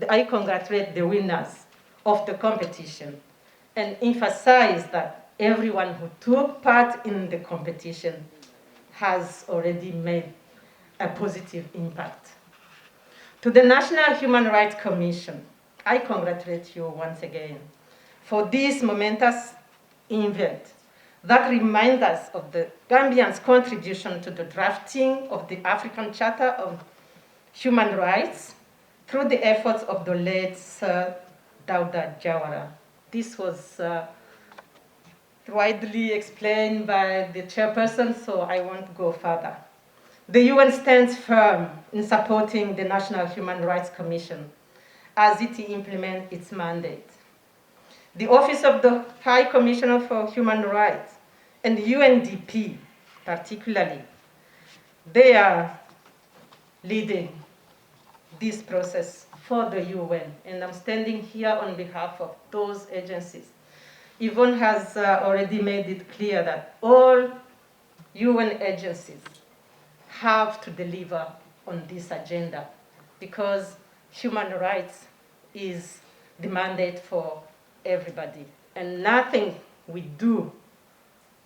I congratulate the winners of the competition and emphasize that everyone who took part in the competition has already made a positive impact. To the National Human Rights Commission, I congratulate you once again for this momentous event that reminds us of the Gambians' contribution to the drafting of the African Charter of Human Rights through the efforts of the late Sardauda. This was widely explained by the chairperson, so I won't go further. The UN stands firm in supporting the National Human Rights Commission as it implements its mandate. The Office of the High Commissioner for Human Rights and UNDP, particularly, they are leading this process for the UN, and I'm standing here on behalf of those agencies. Yvonne has already made it clear that all UN agencies have to deliver on this agenda because human rights is the mandate for everybody, and nothing we do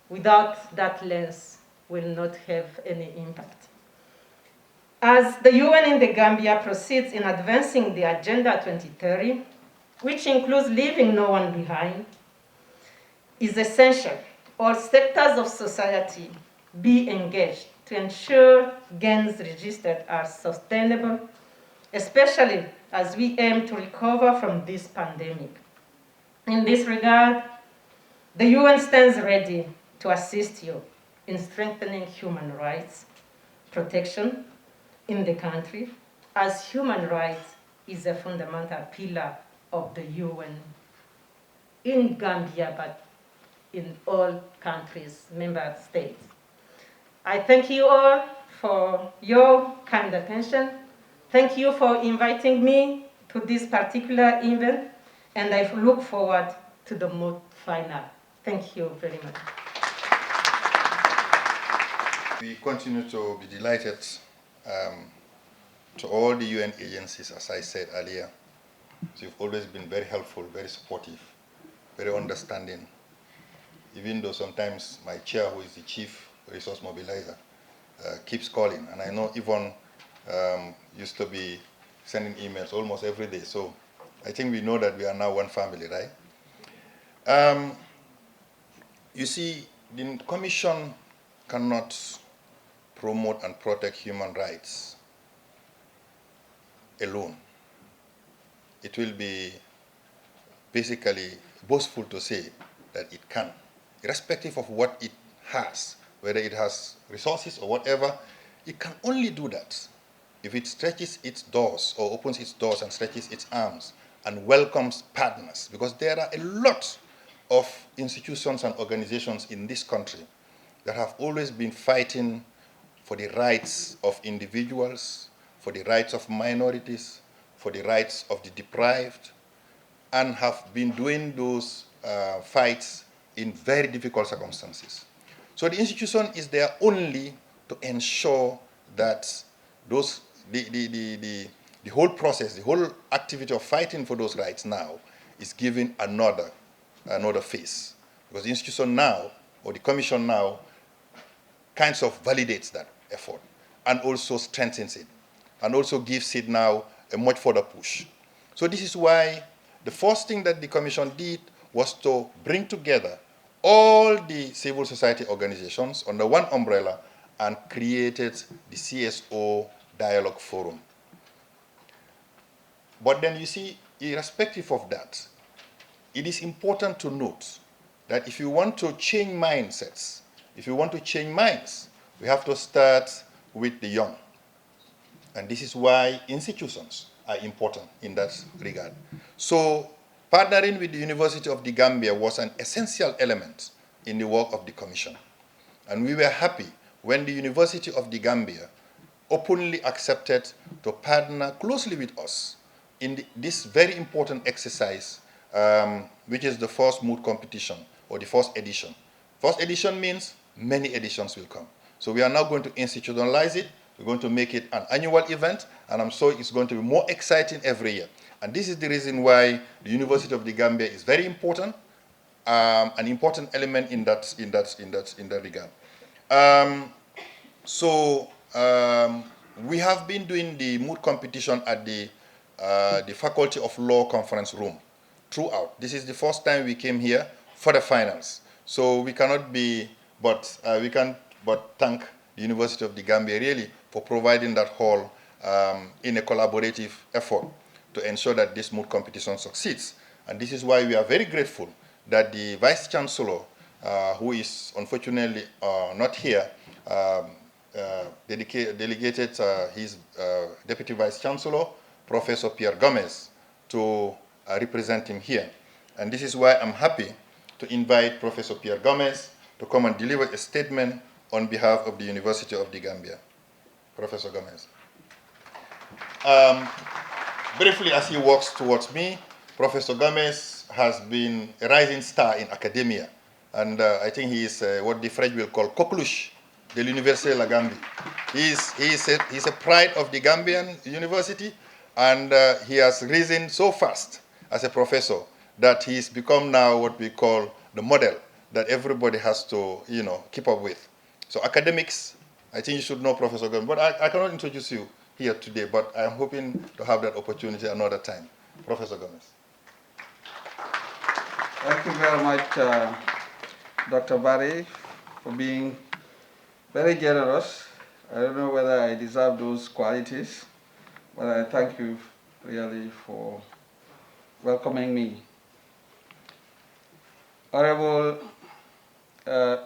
without that lens will not have any impact. As the UN in the Gambia proceeds in advancing the Agenda 2030, which includes leaving no one behind, is essential all sectors of society be engaged to ensure gains registered are sustainable, especially as we aim to recover from this pandemic. In this regard, the UN stands ready to assist you in strengthening human rights protection in the country, as human rights is a fundamental pillar of the UN in Gambia, but in all countries, member states. I thank you all for your kind attention. Thank you for inviting me to this particular event, and I look forward to the moot final. Thank you very much. We continue to be delighted to all the UN agencies, as I said earlier. So you've always been very helpful, very supportive, very understanding, even though sometimes my chair, who is the chief resource mobilizer, keeps calling. And I know Yvonne used to be sending emails almost every day. So I think we know that we are now one family, right? You see, the Commission cannot promote and protect human rights alone. It will be basically boastful to say that it can, irrespective of what it has, whether it has resources or whatever. It can only do that if it stretches its doors or opens its doors and stretches its arms and welcomes partners, because there are a lot of institutions and organizations in this country that have always been fighting for the rights of individuals, for the rights of minorities, for the rights of the deprived, and have been doing those fights in very difficult circumstances. So the institution is there only to ensure that the whole process, the whole activity of fighting for those rights now is given another face. Because the institution now, or the commission now, kinds of validates that effort and also strengthens it and also gives it now a much further push. So this is why the first thing that the commission did was to bring together all the civil society organizations under one umbrella and created the CSO Dialogue Forum. But then you see, irrespective of that, it is important to note that if you want to change mindsets, if you want to change minds, we have to start with the young. And this is why institutions are important in that regard. So partnering with the University of the Gambia was an essential element in the work of the commission. And we were happy when the University of the Gambia openly accepted to partner closely with us in this very important exercise, which is the first mood competition, or the first edition. First edition means many editions will come. So we are now going to institutionalize it. We're going to make it an annual event, and I'm sure it's going to be more exciting every year. And this is the reason why the University of the Gambia is very important, an important element in that regard. We have been doing the mood competition at the Faculty of Law conference room throughout. This is the first time we came here for the finals. So we cannot be, we can but thank the University of the Gambia really for providing that hall in a collaborative effort to ensure that this mood competition succeeds. And this is why we are very grateful that the Vice Chancellor, who is unfortunately not here, delegated his Deputy Vice Chancellor, Professor Pierre Gomez, to represent him here. And this is why I'm happy to invite Professor Pierre Gomez to come and deliver a statement on behalf of the University of the Gambia. Professor Gomez. Briefly, as he walks towards me, Professor Gomez has been a rising star in academia. And I think he is what the French will call coqueluche de l'Université de la Gambie. He's a pride of the Gambian University, and he has risen so fast as a professor that he's become now what we call the model that everybody has to, keep up with. So academics, I think you should know Professor Gomez, but I cannot introduce you here today, but I'm hoping to have that opportunity another time. Professor Gomez. Thank you very much, Dr. Barry, for being very generous. I don't know whether I deserve those qualities, but I thank you really for welcoming me. Honorable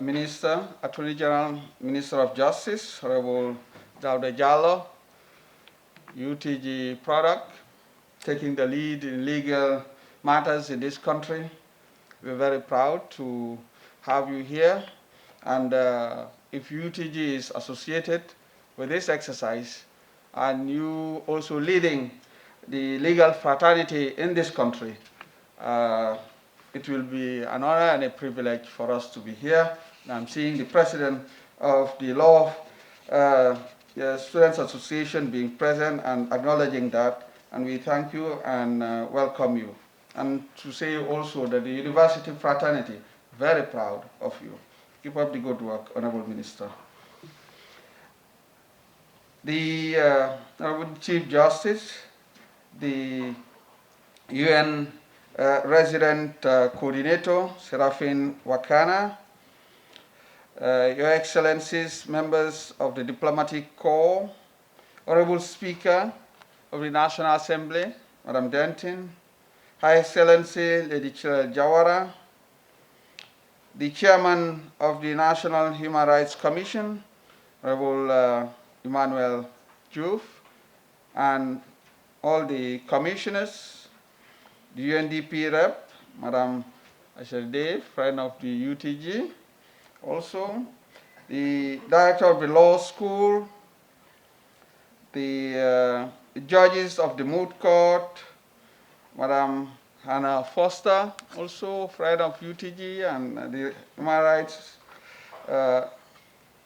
Minister, Attorney General, Minister of Justice, Honorable Sardauda Jallow, UTG product, taking the lead in legal matters in this country. We're very proud to have you here. And if UTG is associated with this exercise, and you also leading the legal fraternity in this country, it will be an honor and a privilege for us to be here. And I'm seeing the president of the Law Students Association being present and acknowledging that, and we thank you and welcome you. And to say also that the university fraternity, very proud of you. Keep up the good work, Honorable Minister. The Honorable Chief Justice, the UN Resident Coordinator, Serafin Wakana, Your Excellencies, members of the Diplomatic Corps, Honorable Speaker of the National Assembly, Madam Denton, Her Excellency Lady Jawara, the Chairman of the National Human Rights Commission, Honorable Emmanuel Juf, and all the commissioners, the UNDP rep, Madam Ashade, friend of the UTG, also the director of the law school, the judges of the moot court, Madam Hannah Foster, also friend of UTG and the Human Rights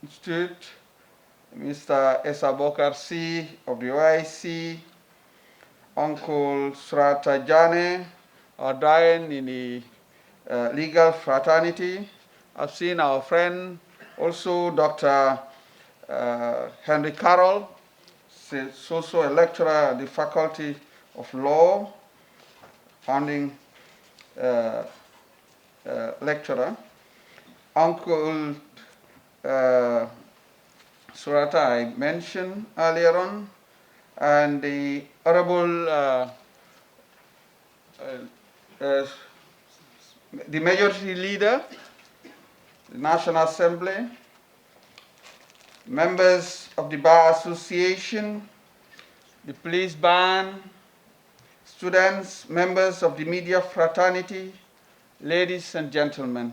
Institute, Mr. Esa Bokar C. of the OIC, Uncle Surata Jane, our Diane in the legal fraternity. I've seen our friend, also Dr. Henry Carroll, he's also a lecturer at the Faculty of Law, founding lecturer. Uncle Surata I mentioned earlier on, and the Honorable the Majority Leader, the National Assembly, members of the Bar Association, the police band, students, members of the media fraternity, ladies and gentlemen.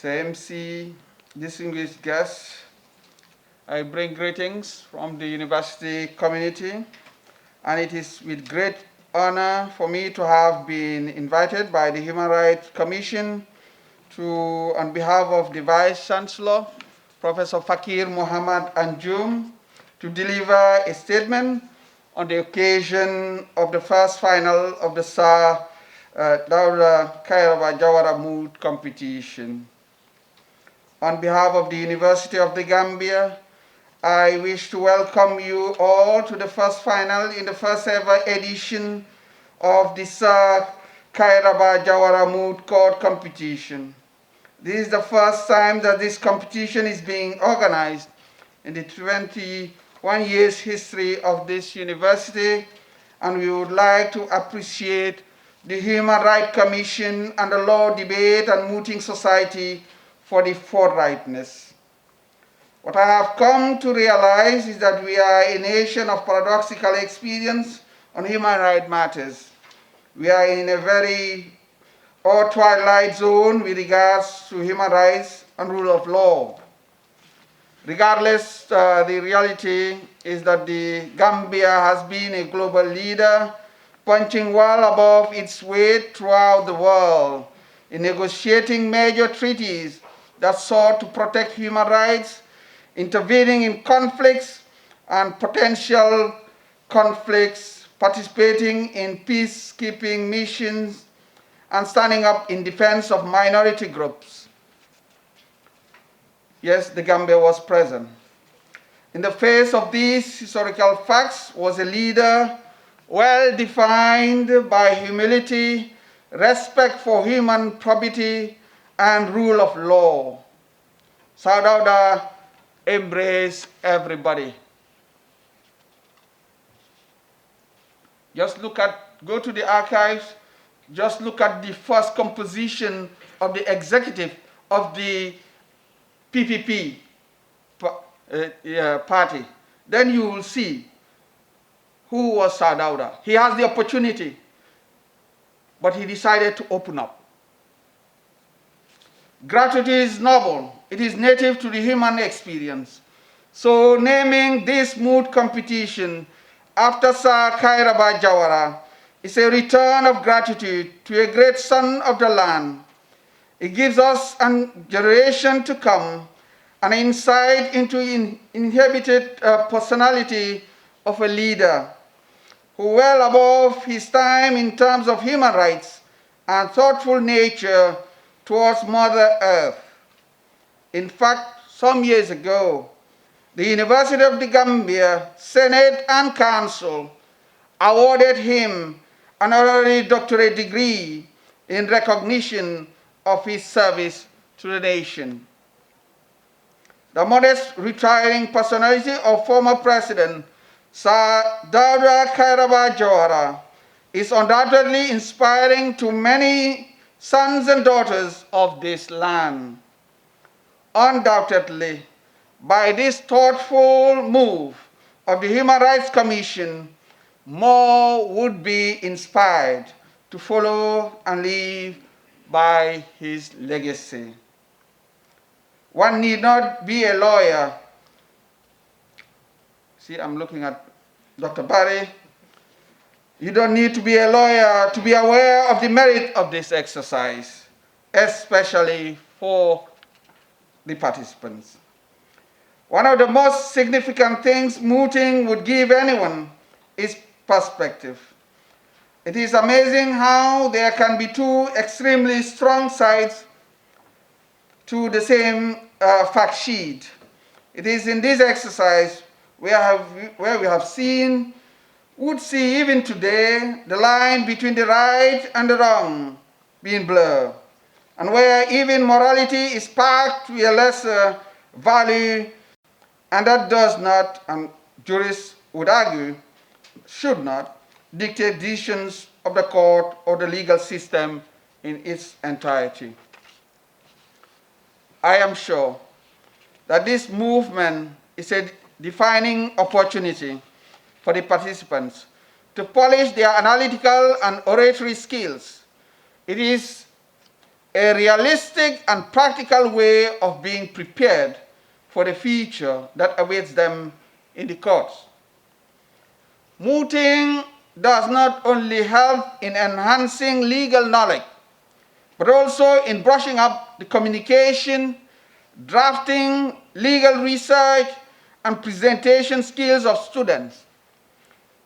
MC, distinguished guests, I bring greetings from the university community, and it is with great honor for me to have been invited by the Human Rights Commission to, on behalf of the Vice Chancellor, Professor Fakir Muhammad Anjum, to deliver a statement on the occasion of the first final of the Sardauda Karabaya Jawara Mood competition. On behalf of the University of the Gambia, I wish to welcome you all to the first final in the first ever edition of the Karabaya Jawara Mood Court competition. This is the first time that this competition is being organized in the 21 years history of this university, and we would like to appreciate the Human Rights Commission and the Law Debate and Mooting Society for the forthrightness. What I have come to realize is that we are a nation of paradoxical experience on human rights matters. We are in a very twilight zone with regards to human rights and rule of law. Regardless, the reality is that the Gambia has been a global leader, punching well above its weight throughout the world in negotiating major treaties that sought to protect human rights, intervening in conflicts and potential conflicts, participating in peacekeeping missions, and standing up in defense of minority groups. Yes, the Gambia was present. In the face of these historical facts was a leader well defined by humility, respect for human probity, and rule of law. Sardauda embraced everybody. Just go to the archives, just look at the first composition of the executive of the PPP party. Then you will see who was Sardauda. He has the opportunity, but he decided to open up. Gratitude is noble. It is native to the human experience. So naming this mood competition after Sir Karabaya Jawara is a return of gratitude to a great son of the land. It gives us a generation to come an insight into inhabited personality of a leader who well above his time in terms of human rights and thoughtful nature towards Mother Earth. In fact, some years ago, the University of the Gambia, Senate and Council awarded him an honorary doctorate degree in recognition of his service to the nation. The modest retiring personality of former President Sardauda Karabaya is undoubtedly inspiring to many sons and daughters of this land. Undoubtedly, by this thoughtful move of the Human Rights Commission, more would be inspired to follow and live by his legacy. One need not be a lawyer. See, I'm looking at Dr. Barry. You don't need to be a lawyer to be aware of the merit of this exercise, especially for the participants. One of the most significant things mooting would give anyone is perspective. It is amazing how there can be two extremely strong sides to the same fact sheet. It is in this exercise where we have seen, would see even today, the line between the right and the wrong being blurred, and where even morality is packed to a lesser value, and that does not, and jurists would argue, should not, dictate decisions of the court or the legal system in its entirety. I am sure that this movement is a defining opportunity for the participants to polish their analytical and oratory skills. It is a realistic and practical way of being prepared for the future that awaits them in the courts. Mooting does not only help in enhancing legal knowledge, but also in brushing up the communication, drafting, legal research, and presentation skills of students.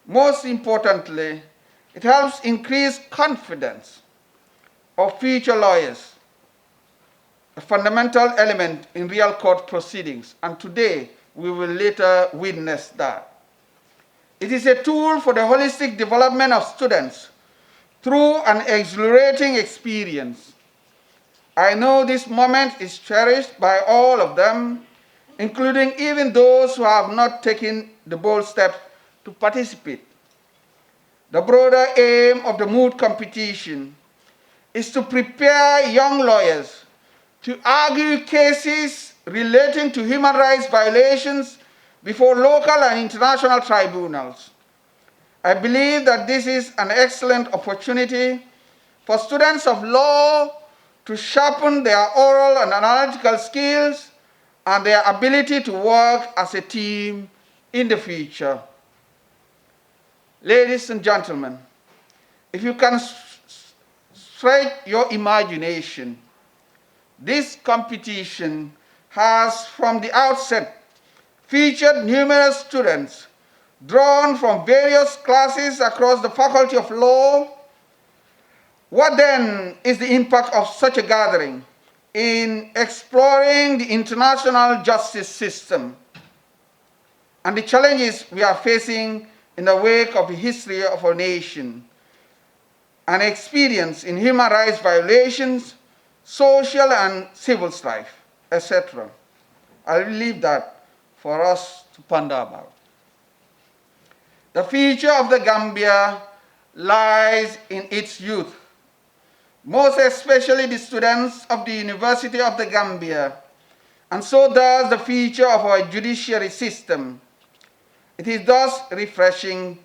Most importantly, it helps increase confidence of future lawyers, a fundamental element in real court proceedings, and today we will later witness that. It is a tool for the holistic development of students through an exhilarating experience. I know this moment is cherished by all of them, including even those who have not taken the bold step to participate. The broader aim of the moot competition is to prepare young lawyers to argue cases relating to human rights violations before local and international tribunals. I believe that this is an excellent opportunity for students of law to sharpen their oral and analytical skills and their ability to work as a team in the future. Ladies and gentlemen, if you can stretch your imagination, this competition has from the outset featured numerous students drawn from various classes across the Faculty of Law. What then is the impact of such a gathering in exploring the international justice system and the challenges we are facing in the wake of the history of our nation and experience in human rights violations, social and civil strife, etc.? I'll leave that for us to ponder about. The future of the Gambia lies in its youth, most especially the students of the University of the Gambia, and so does the future of our judiciary system. It is thus refreshing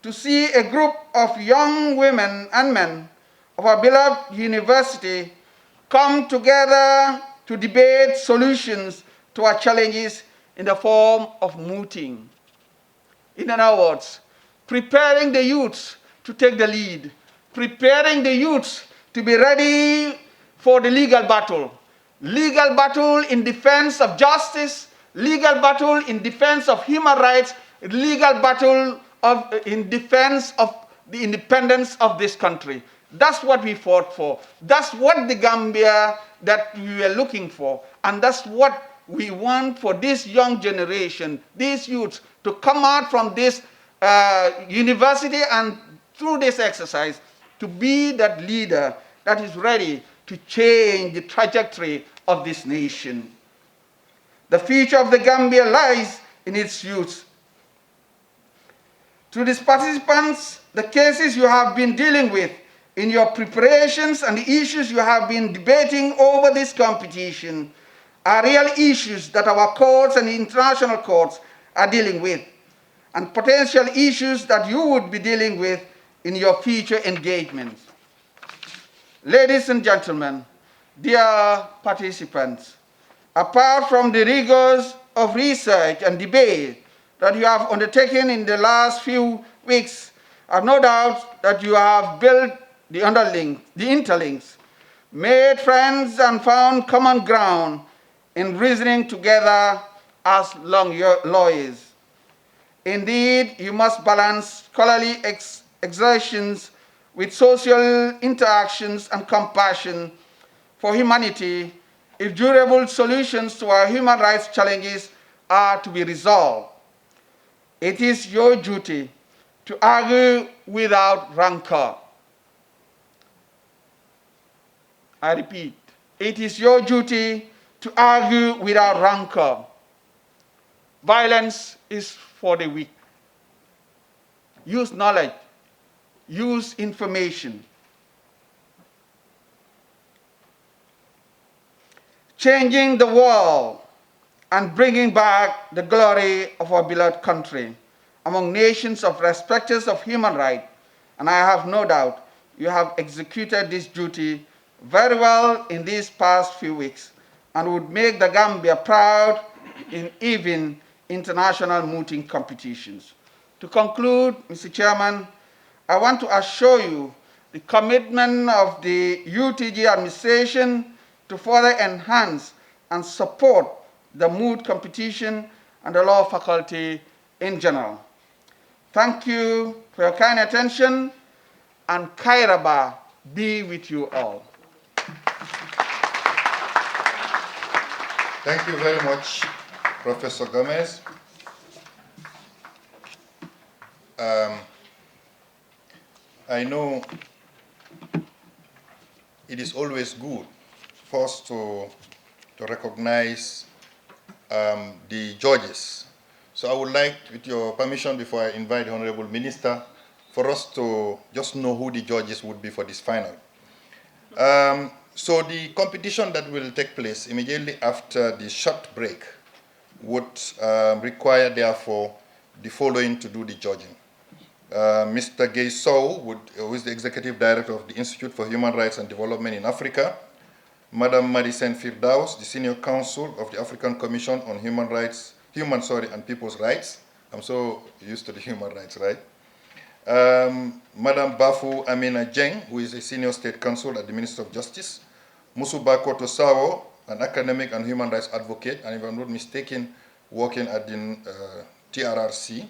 to see a group of young women and men of our beloved university come together to debate solutions to our challenges in the form of mooting. In other words, preparing the youths to take the lead, preparing the youths to be ready for the legal battle in defense of justice, legal battle in defense of human rights, legal battle in defense of the independence of this country. That's what we fought for. That's what the Gambia that we were looking for. And that's what we want for this young generation, these youths, to come out from this university and through this exercise to be that leader that is ready to change the trajectory of this nation. The future of the Gambia lies in its youth. To these participants, the cases you have been dealing with in your preparations and the issues you have been debating over this competition are real issues that our courts and international courts are dealing with, and potential issues that you would be dealing with in your future engagements. Ladies and gentlemen, dear participants, apart from the rigors of research and debate that you have undertaken in the last few weeks, I have no doubt that you have built the interlinks, made friends and found common ground in reasoning together as lawyers. Indeed, you must balance scholarly exertions with social interactions and compassion for humanity if durable solutions to our human rights challenges are to be resolved. It is your duty to argue without rancor. I repeat, it is your duty to argue without rancor. Violence is for the weak. Use knowledge, use information. Changing the world and bringing back the glory of our beloved country among nations of respecters of human rights. And I have no doubt you have executed this duty very well in these past few weeks and would make the Gambia proud in even international mooting competitions. To conclude, Mr. Chairman, I want to assure you the commitment of the UTG administration to further enhance and support the moot competition and the law faculty in general. Thank you for your kind attention, and Karabaya be with you all. Thank you very much, Professor Gomez. I know it is always good for us to recognize the judges. So I would like, with your permission, before I invite the Honorable Minister, for us to just know who the judges would be for this final. So the competition that will take place immediately after the short break would require, therefore, the following to do the judging. Mr. Gay Sow, who is the Executive Director of the Institute for Human Rights and Development in Africa, Madam Maricen Firdaus, the Senior Counsel of the African Commission on Human and People's Rights. I'm so used to the human rights, right? Madam Bafu Amina Jeng, who is a Senior State Counsel at the Ministry of Justice, Musubako Tosawo, an academic and human rights advocate, and if I'm not mistaken, working at the TRRC,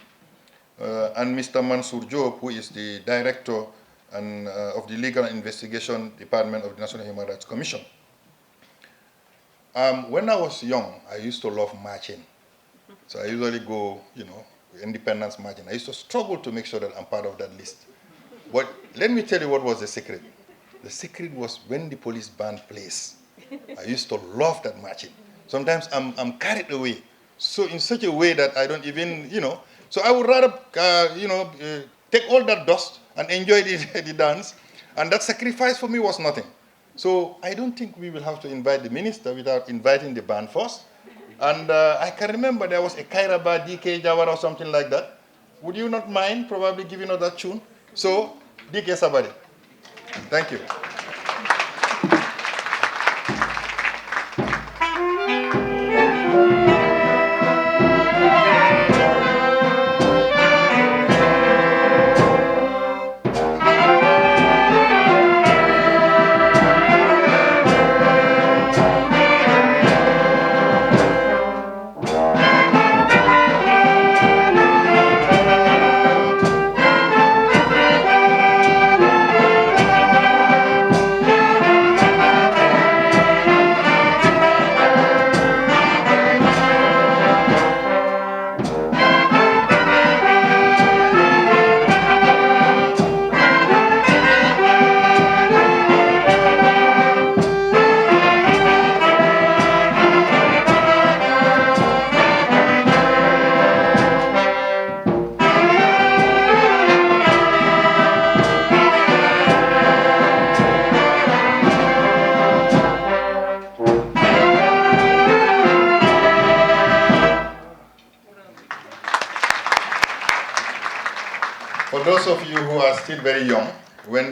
and Mr. Mansour Job, who is the Director of the Legal and Investigation Department of the National Human Rights Commission. When I was young, I used to love marching. So I usually go, independence marching. I used to struggle to make sure that I'm part of that list. But let me tell you what was the secret. The secret was when the police band plays. I used to love that marching. Sometimes I'm carried away. So in such a way that I don't even, so I would rather, take all that dust and enjoy the dance. And that sacrifice for me was nothing. So I don't think we will have to invite the minister without inviting the band first. And I can remember there was a Karabaya DK Jawara or something like that. Would you not mind probably giving us that tune? So, DK Sabari. Thank you. For those of you who are still very young, when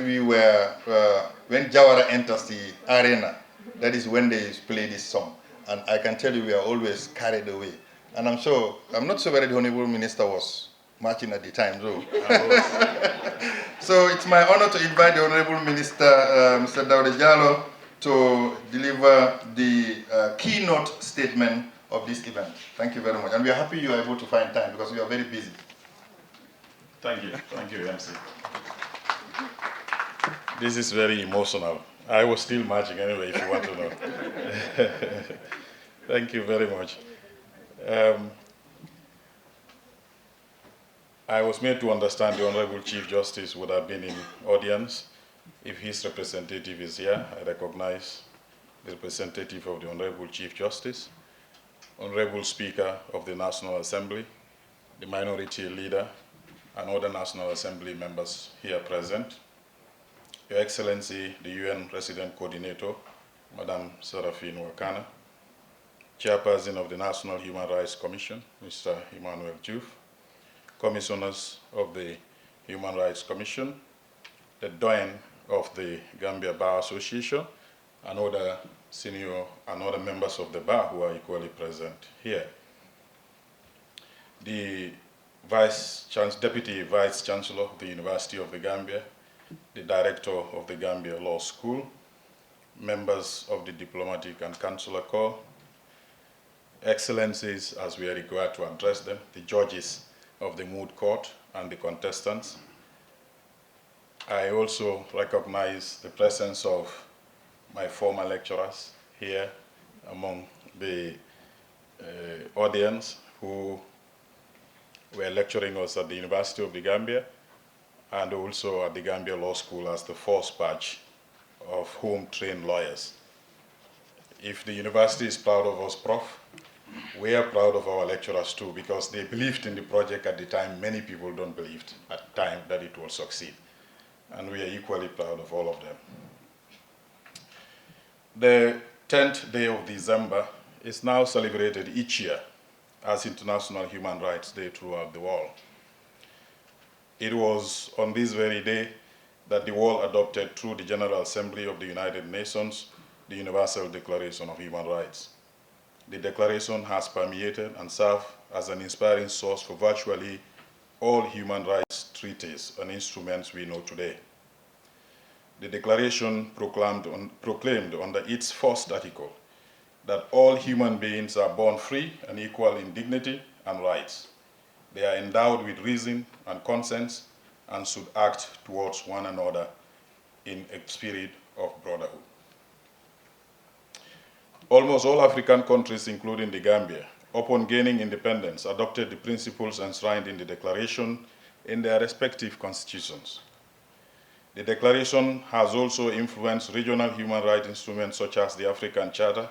Jawara enters the arena, that is when they play this song. And I can tell you we are always carried away. And I'm not sure whether the Honorable Minister was marching at the time, so. So it's my honor to invite the Honorable Minister, Mr. Sardauda, to deliver the keynote statement of this event. Thank you very much. And we are happy you are able to find time because we are very busy. Thank you, MC. This is very emotional. I was still marching anyway, if you want to know. Thank you very much. I was made to understand the Honorable Chief Justice would have been in audience. If his representative is here, I recognize the representative of the Honorable Chief Justice, Honorable Speaker of the National Assembly, the Minority Leader, and other National Assembly members here present. Your Excellency, the UN Resident Coordinator, Madam Serafine Wakana, Chairperson of the National Human Rights Commission, Mr. Emmanuel Diouf, Commissioners of the Human Rights Commission, the Doyen of the Gambia Bar Association, and other senior and other members of the bar who are equally present here. The Deputy Vice Chancellor of the University of the Gambia, the Director of the Gambia Law School, members of the Diplomatic and Consular Corps, Excellencies, as we are required to address them, the judges of the moot court and the contestants. I also recognize the presence of my former lecturers here among the audience who were lecturing us at the University of the Gambia and also at the Gambia Law School as the first batch of home-trained lawyers. If the university is proud of us, Prof, we are proud of our lecturers too, because they believed in the project at the time. Many people don't believe at the time that it will succeed. And we are equally proud of all of them. The 10th day of December is now celebrated each year as International Human Rights Day throughout the world. It was on this very day that the world adopted through the General Assembly of the United Nations the Universal Declaration of Human Rights. The declaration has permeated and served as an inspiring source for virtually all human rights treaties and instruments we know today. The declaration proclaimed under its first article that all human beings are born free and equal in dignity and rights. They are endowed with reason and conscience and should act towards one another in a spirit of brotherhood. Almost all African countries, including the Gambia, upon gaining independence, adopted the principles enshrined in the declaration in their respective constitutions. The declaration has also influenced regional human rights instruments such as the African Charter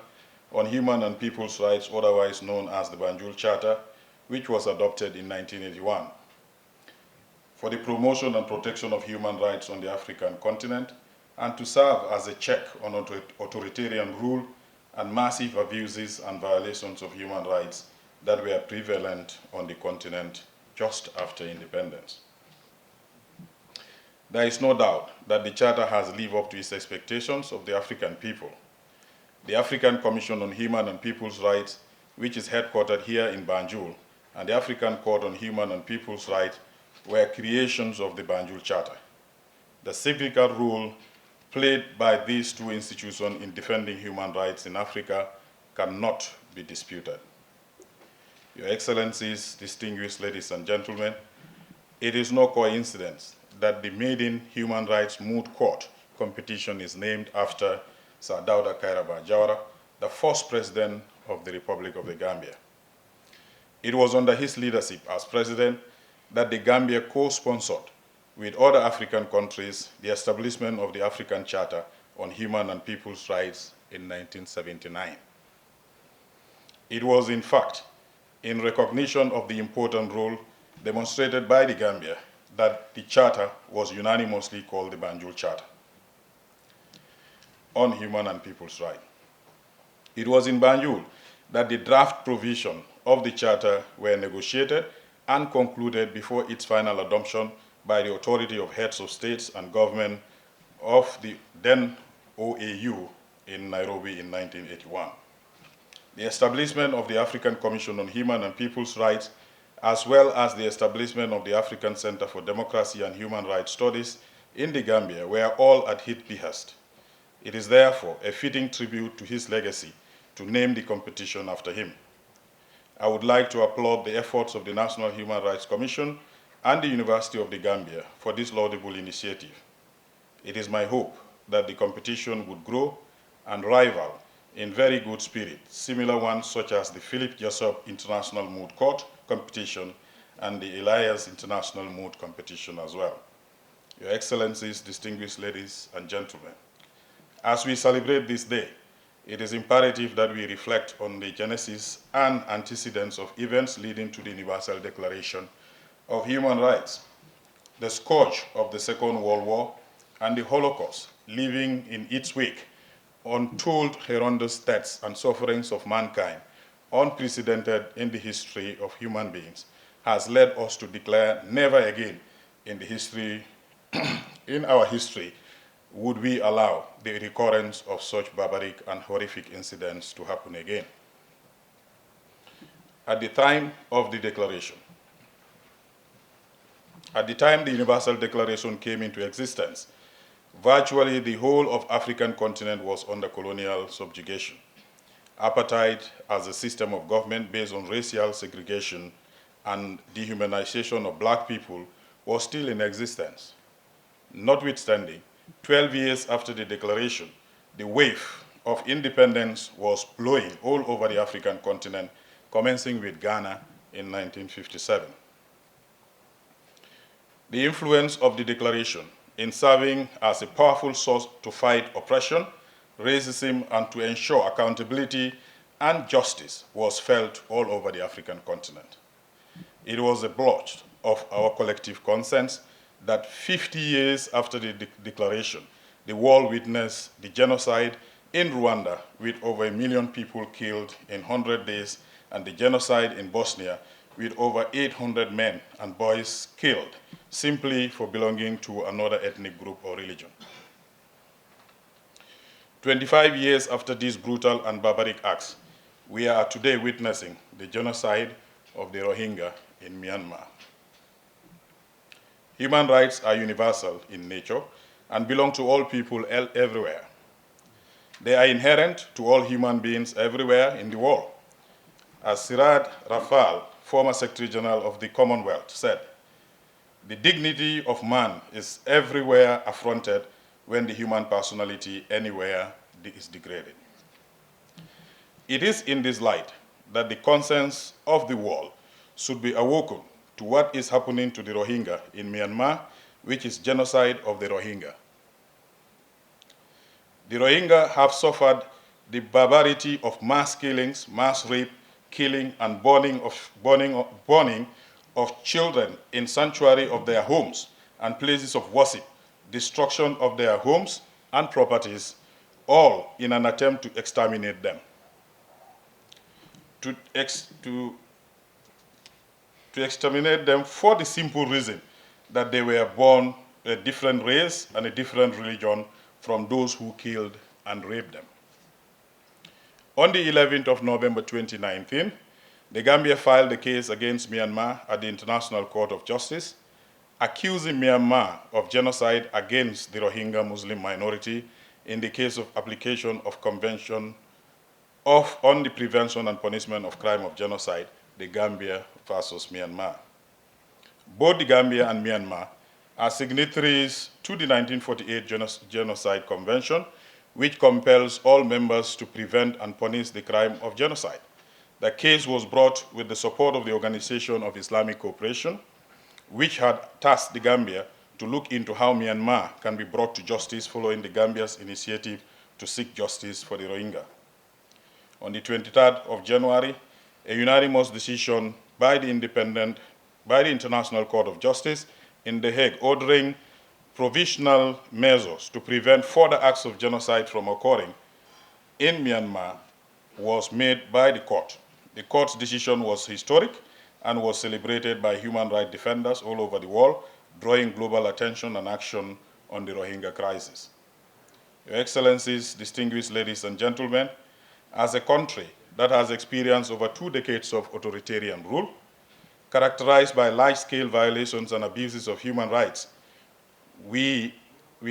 on Human and People's Rights, otherwise known as the Banjul Charter, which was adopted in 1981. For the promotion and protection of human rights on the African continent, and to serve as a check on authoritarian rule and massive abuses and violations of human rights that were prevalent on the continent just after independence. There is no doubt that the Charter has lived up to its expectations of the African people. The African Commission on Human and People's Rights, which is headquartered here in Banjul, and the African Court on Human and People's Rights were creations of the Banjul Charter. The cyclical role played by these two institutions in defending human rights in Africa cannot be disputed. Your Excellencies, distinguished ladies and gentlemen, it is no coincidence that the maiden Human Rights Moot Court competition is named after Sardauda Karabaya, the first president of the Republic of the Gambia. It was under his leadership as president that the Gambia co-sponsored with other African countries the establishment of the African Charter on Human and People's Rights in 1979. It was, in fact, in recognition of the important role demonstrated by the Gambia that the Charter was unanimously called the Banjul Charter on Human and People's Rights. It was in Banjul that the draft provision of the Charter were negotiated and concluded before its final adoption by the authority of heads of states and government of the then OAU in Nairobi in 1981. The establishment of the African Commission on Human and People's Rights, as well as the establishment of the African Center for Democracy and Human Rights Studies in the Gambia, were all at his behest. It is therefore a fitting tribute to his legacy to name the competition after him. I would like to applaud the efforts of the National Human Rights Commission and the University of the Gambia for this laudable initiative. It is my hope that the competition would grow and rival in very good spirit, similar ones such as the Philip Jessup International Mood Court competition and the Elias International Mood competition as well. Your Excellencies, distinguished ladies and gentlemen, as we celebrate this day, it is imperative that we reflect on the genesis and antecedents of events leading to the Universal Declaration of Human Rights, the scourge of the Second World War, and the Holocaust, leaving in its wake untold horrendous deaths and sufferings of mankind, unprecedented in the history of human beings, has led us to declare never again in our history would we allow the recurrence of such barbaric and horrific incidents to happen again. At the time the Universal Declaration came into existence, virtually the whole of African continent was under colonial subjugation. Apartheid as a system of government based on racial segregation and dehumanization of black people was still in existence. Notwithstanding, 12 years after the declaration, the wave of independence was blowing all over the African continent, commencing with Ghana in 1957. The influence of the declaration in serving as a powerful source to fight oppression, racism, and to ensure accountability and justice was felt all over the African continent. It was a blotch of our collective conscience that 50 years after the declaration, the world witnessed the genocide in Rwanda with over 1 million people killed in 100 days, and the genocide in Bosnia with over 800 men and boys killed simply for belonging to another ethnic group or religion. 25 years after these brutal and barbaric acts, we are today witnessing the genocide of the Rohingya in Myanmar. Human rights are universal in nature and belong to all people everywhere. They are inherent to all human beings everywhere in the world. As Sirad Rafal, former Secretary General of the Commonwealth, said, "The dignity of man is everywhere affronted when the human personality anywhere is degraded." It is in this light that the conscience of the world should be awoken to what is happening to the Rohingya in Myanmar, which is genocide of the Rohingya. The Rohingya have suffered the barbarity of mass killings, mass rape, killing, and burning of children in sanctuary of their homes and places of worship, destruction of their homes and properties, all in an attempt to exterminate them. To exterminate them for the simple reason that they were born a different race and a different religion from those who killed and raped them. On the 11th of November 2019, the Gambia filed a case against Myanmar at the International Court of Justice, accusing Myanmar of genocide against the Rohingya Muslim minority in the case of application of Convention on the Prevention and Punishment of Crime of Genocide, the Gambia versus Myanmar. Both the Gambia and Myanmar are signatories to the 1948 Genocide Convention, which compels all members to prevent and punish the crime of genocide. The case was brought with the support of the Organization of Islamic Cooperation, which had tasked the Gambia to look into how Myanmar can be brought to justice following the Gambia's initiative to seek justice for the Rohingya. On the 23rd of January, a unanimous decision by the International Court of Justice in The Hague ordering provisional measures to prevent further acts of genocide from occurring in Myanmar was made by the court. The court's decision was historic and was celebrated by human rights defenders all over the world, drawing global attention and action on the Rohingya crisis. Your Excellencies, distinguished ladies and gentlemen, as a country that has experienced over 2 decades of authoritarian rule, characterized by large-scale violations and abuses of human rights, we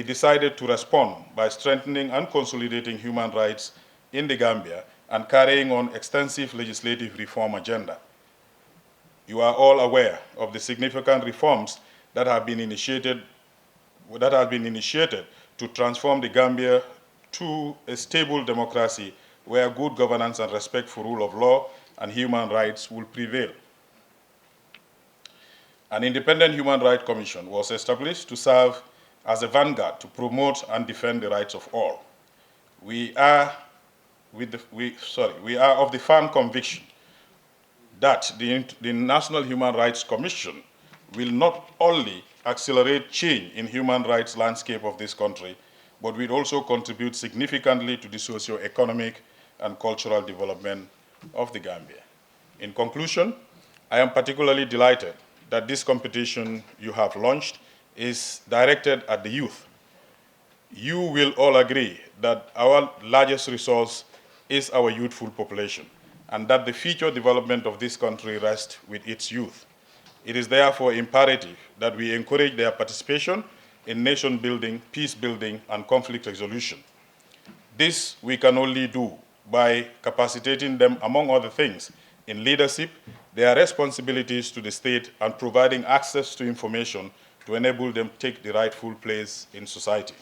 decided to respond by strengthening and consolidating human rights in the Gambia and carrying on extensive legislative reform agenda. You are all aware of the significant reforms that have been initiated to transform the Gambia to a stable democracy where good governance and respect for rule of law and human rights will prevail. An independent Human Rights Commission was established to serve as a vanguard to promote and defend the rights of all. We are of the firm conviction that the National Human Rights Commission will not only accelerate change in human rights landscape of this country, but will also contribute significantly to the socio-economic and cultural development of the Gambia. In conclusion, I am particularly delighted that this competition you have launched is directed at the youth. You will all agree that our largest resource is our youthful population, and that the future development of this country rests with its youth. It is therefore imperative that we encourage their participation in nation building, peace building, and conflict resolution. This we can only do by capacitating them, among other things, in leadership, their responsibilities to the state, and providing access to information to enable them to take the rightful place in society.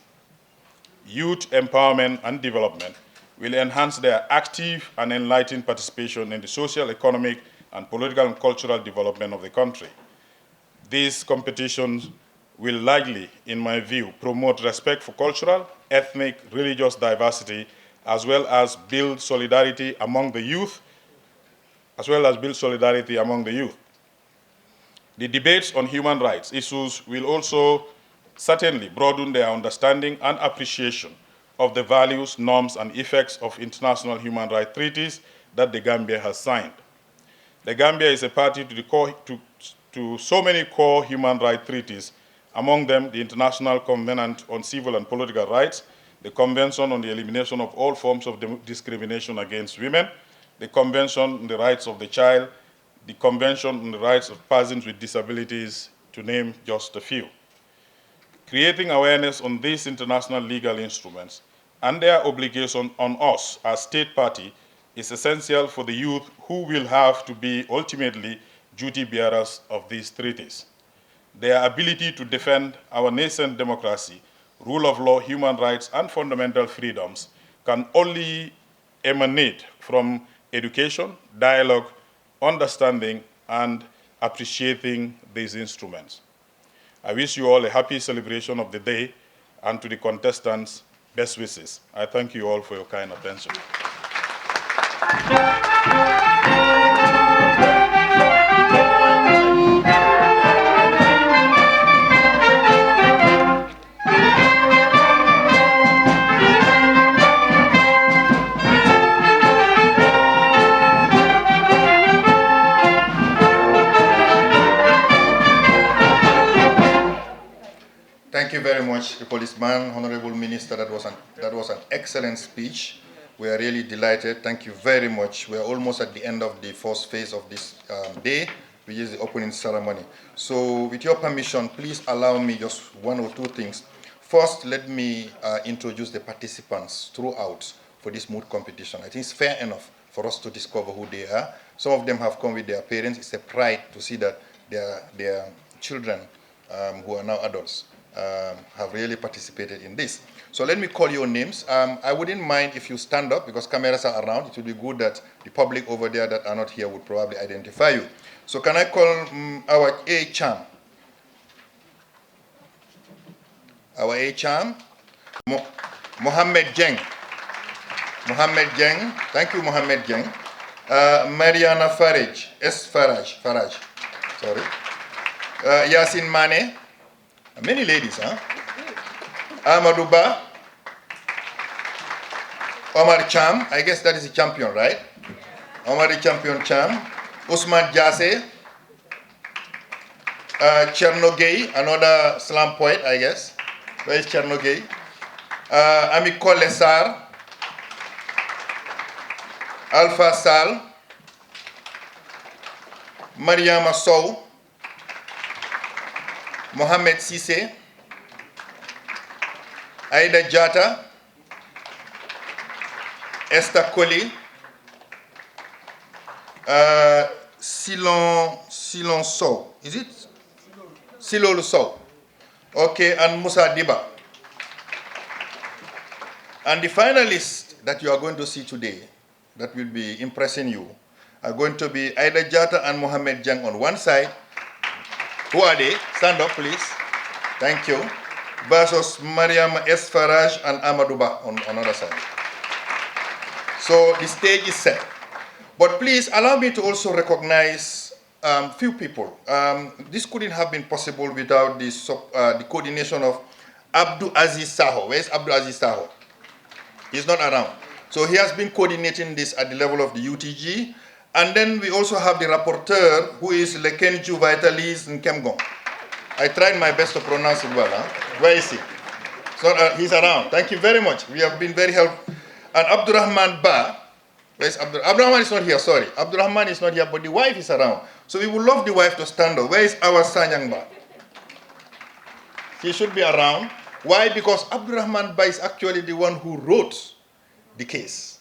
Youth empowerment and development will enhance their active and enlightened participation in the social, economic, and political and cultural development of the country. These competitions will largely, in my view, promote respect for cultural, ethnic, religious diversity, as well as build solidarity among the youth, The debates on human rights issues will also certainly broaden their understanding and appreciation of the values, norms, and effects of international human rights treaties that the Gambia has signed. The Gambia is a party to so many core human rights treaties, among them the International Covenant on Civil and Political Rights, the Convention on the Elimination of All Forms of Discrimination Against Women, the Convention on the Rights of the Child, the Convention on the Rights of Persons with Disabilities, to name just a few. Creating awareness on these international legal instruments and their obligation on us as state party is essential for the youth who will have to be ultimately duty bearers of these treaties. Their ability to defend our nascent democracy, rule of law, human rights, and fundamental freedoms can only emanate from education, dialogue, understanding, and appreciating these instruments. I wish you all a happy celebration of the day, and to the contestants, best wishes. I thank you all for your kind attention. Thank you very much, the policeman, Honorable Minister. That was an excellent speech. We are really delighted. Thank you very much. We are almost at the end of the first phase of this day, which is the opening ceremony. So with your permission, please allow me just 1 or 2 things. First, let me introduce the participants throughout for this mood competition. I think it's fair enough for us to discover who they are. Some of them have come with their parents. It's a pride to see that their children, who are now adults, have really participated in this. So let me call your names. I wouldn't mind if you stand up because cameras are around. It would be good that the public over there that are not here would probably identify you. So can I call our A-Cham? Our A-Cham? Mohammed Jeng. Mohammed Jeng. Thank you, Mohammed Jeng. Mariana Faraj. Faraj. Sorry. Yasin Mane. Many ladies, huh? Amadou Ba. Omar Cham. I guess that is a champion, right? Omar the champion Cham. Usman Jase. Chernogay, another slam poet, I guess. Where is Chernogay? Ami Kolesar, Alpha Sal, Mariama Sow, Mohamed Sisse, Aida Jata, Esther Koli, Silon Sow. Is it? Silolu Sow. Okay, and Musa Diba. And the finalists that you are going to see today, that will be impressing you, are going to be Aida Jata and Mohamed Jang on one side. Who are they? Stand up, please. Thank you. Versus Mariam S. Faraj and Amadouba on another side. So the stage is set. But please allow me to also recognize few people. This couldn't have been possible without the coordination of Abdul Aziz Saho. Where's Abdul Aziz Saho? He's not around. So he has been coordinating this at the level of the UTG. And then we also have the rapporteur, who is Lekenju Vitalis Nkemgong. I tried my best to pronounce it well. Huh? Where is he? So, he's around. Thank you very much. We have been very helpful. And Abdurrahman Ba, where's Abdurrahman is not here, sorry. Abdurrahman is not here, but the wife is around. So we would love the wife to stand up. Where is our Sanyang Ba? He should be around. Why? Because Abdurrahman Ba is actually the one who wrote the case.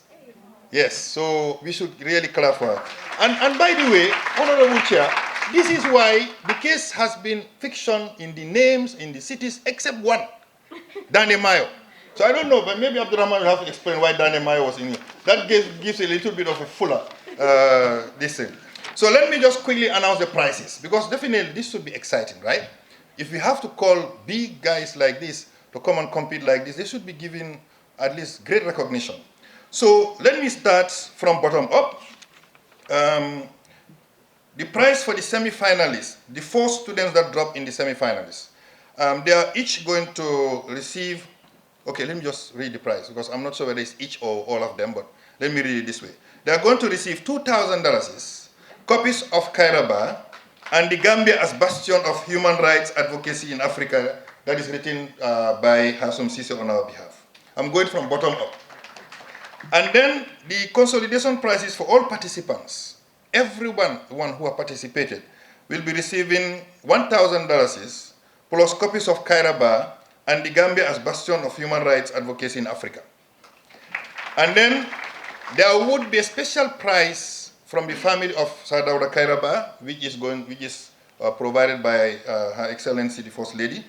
Yes, so we should really clap for her. And by the way, Honorable Chair, this is why the case has been fiction in the names, in the cities, except one, Dane Mayo. So I don't know, but maybe Abdurrahman will have to explain why Dane Mayo was in here. That gives a little bit of a fuller this thing. So let me just quickly announce the prices, because definitely this should be exciting, right? If we have to call big guys like this to come and compete like this, they should be given at least great recognition. So let me start from bottom up. The price for the semi-finalists, the 4 students that dropped in the semi-finalists, they are each going to receive, okay, let me just read the price, because I'm not sure whether it's each or all of them, but let me read it this way. They are going to receive $2,000, copies of Karabaya, and the Gambia as bastion of human rights advocacy in Africa, that is written by Hassom Sisse on our behalf. I'm going from bottom up. And then the consolidation prices for all participants, everyone who has participated, will be receiving $1,000 plus copies of Karabaya and the Gambia as bastion of human rights advocacy in Africa. And then there would be a special prize from the family of Sardauda Karabaya, which is provided by Her Excellency the First Lady.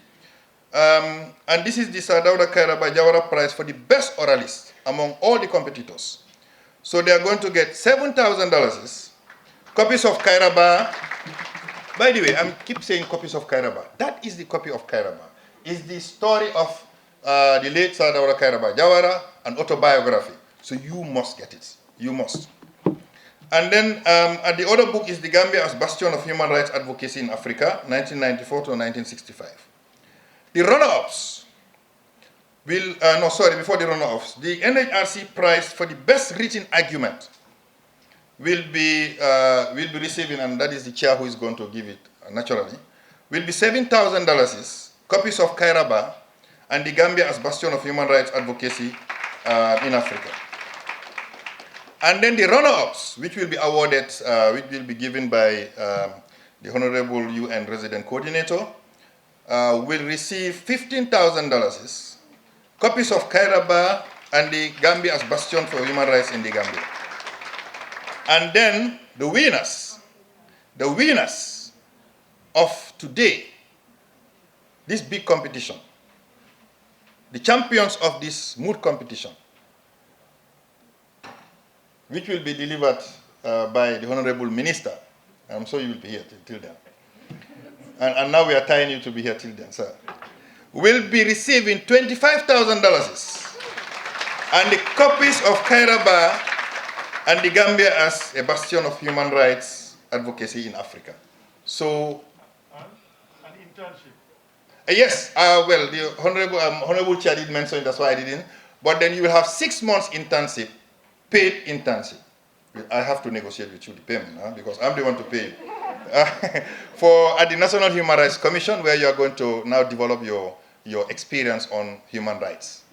And this is the Sardauda Karabaya Jawara Prize for the best oralist among all the competitors. So they are going to get $7,000, copies of Karabaya. By the way, I keep saying copies of Karabaya. That is the copy of Karabaya. It's the story of the late Sardauda Karabaya Jawara, an autobiography. So you must get it. You must. And then and the other book is the Gambia as Bastion of Human Rights Advocacy in Africa, 1994 to 1965. The runner-ups will, before the runner-ups, the NHRC prize for the best written argument will be receiving, and that is the chair who is going to give it naturally, will be $7,000, copies of Karabaya, and the Gambia as Bastion of Human Rights Advocacy in Africa. And then the runner-ups, which will be awarded, which will be given by the Honorable UN Resident Coordinator, will receive $15,000, copies of Karabaya and the Gambia as Bastion for Human Rights in the Gambia. And then the winners of today, this big competition, the champions of this mood competition, which will be delivered by the Honorable Minister. I'm sure you will be here till then. And now we are tying you to be here till then, sir. Will be receiving $25,000 and the copies of Karabaya and the Gambia as a bastion of human rights advocacy in Africa. So, an internship. Yes, well, the Honorable Chair did mention, that's why I didn't. But then you will have 6 months internship, paid internship. I have to negotiate with you the payment, because I'm the one to pay you. at the National Human Rights Commission, where you are going to now develop your experience on human rights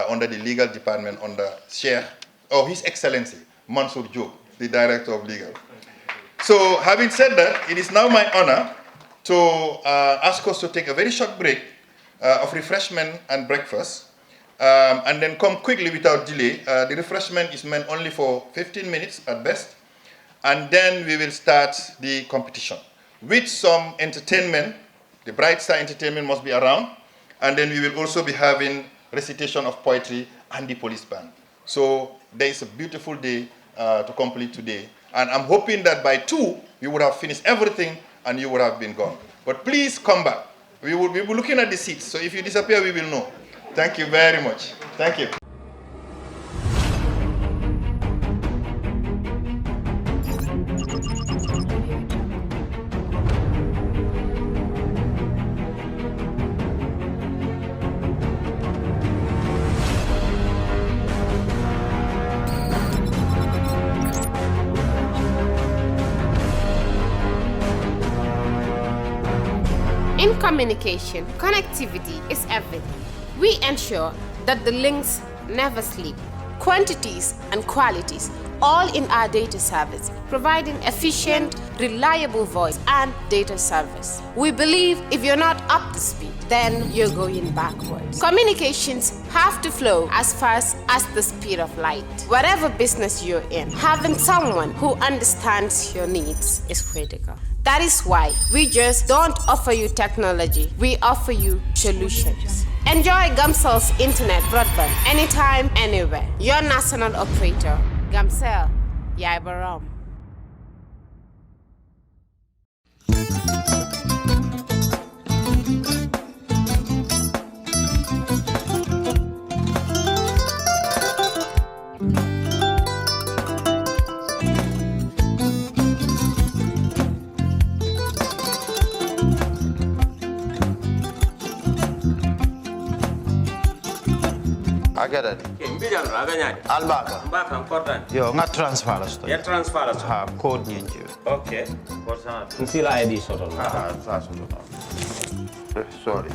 under the legal department under His Excellency Mansour Diop, the Director of Legal. So having said that, it is now my honor to ask us to take a very short break of refreshment and breakfast, and then come quickly without delay. The refreshment is meant only for 15 minutes at best, and then we will start the competition with some entertainment. The Bright Star Entertainment must be around, and then we will also be having recitation of poetry and the police band. So there is a beautiful day to complete today, and I'm hoping that by 2 we would have finished everything and you would have been gone. But please come back. We will be looking at the seats, so if you disappear, we will know. Thank you very much. Thank you. In communication, connectivity is everything. We ensure that the links never sleep. Quantities and qualities, all in our data service, providing efficient, reliable voice and data service. We believe if you're not up to speed, then you're going backwards. Communications have to flow as fast as the speed of light. Whatever business you're in, having someone who understands your needs is critical. That is why we just don't offer you technology, we offer you solutions. Enjoy Gamcel's internet broadband anytime, anywhere. Your national operator, Gamcel, Yaibaram. Agada. Albaka. Mbaka important. Yo, nga transfer la sto. Ya transfer la sto. Ha, code nyingi. Okay. Korsa. Nsila ID soto. Ah, sa soto. Sorry.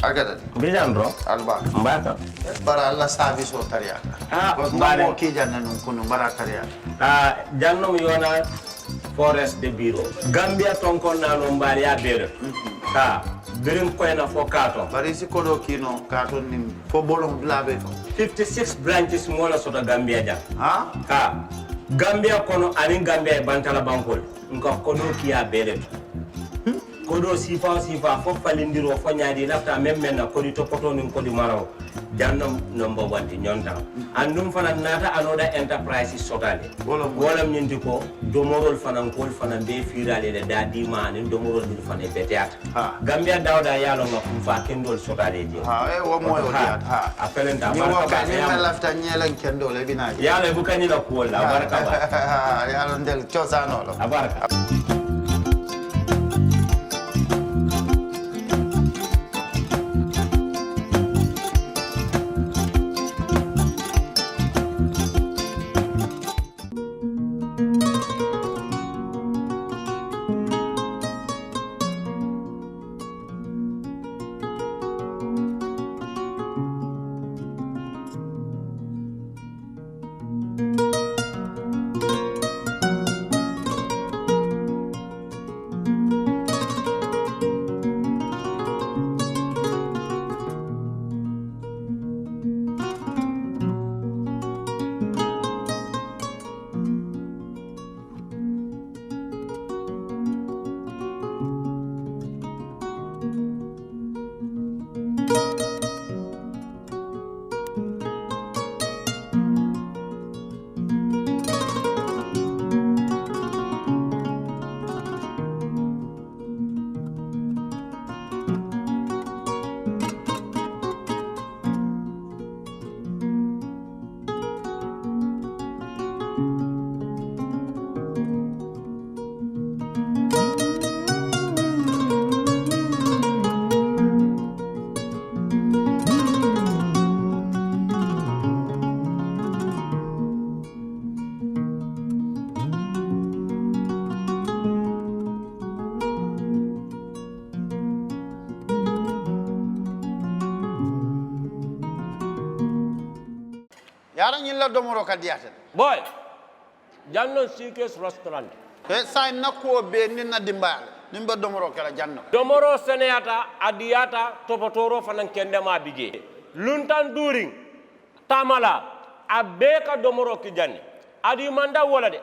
Agada. Bijan bro. Albaka. Mbaka. Bara alla service o tariaka. Ah, mbare mo ki janna nun kunu bara tariaka. Ah, jannom yona forest de bureau. Gambia tonkon na no mbari ya bere. Ha. Birim koyna fo kato. Bari si kodo kino kato ni fo bolong blabe. 56 branches mola sota Gambia jam. Ha? Ha. Gambia kono anin Gambia bantala bankol. Nko kodo kiya bere. Kodo sifa fo falindiro fo nyaadi lafta memmen na kodi to poto nin kodi maraw. Jannam number 1 di nyonta. Andum fana nata anoda enterprise sotale. Wolam nyindi ko domorol fana kol fana be firale de dadi mani domorol dil fana beteat. Gambia dawda yalo ngam fa kendol sotale je. Ha wo mo yo diat ha. Apelenta barka ba. Ni mo lafta nyelen kendol e binaji. Yalo bu kanina ko la barka ba. Yalo ndel chosano lo. Abarka. Yara ñilla domoro ka diata. Boy. Janno Seekers restaurant. Sa na ko be ni na dimbal. Nimba domoro kala janno. Domoro seneyata adiyata topotoro fanan kende ma bije. Luntan during tamala abeka domoro ki janni. Adi manda wala de.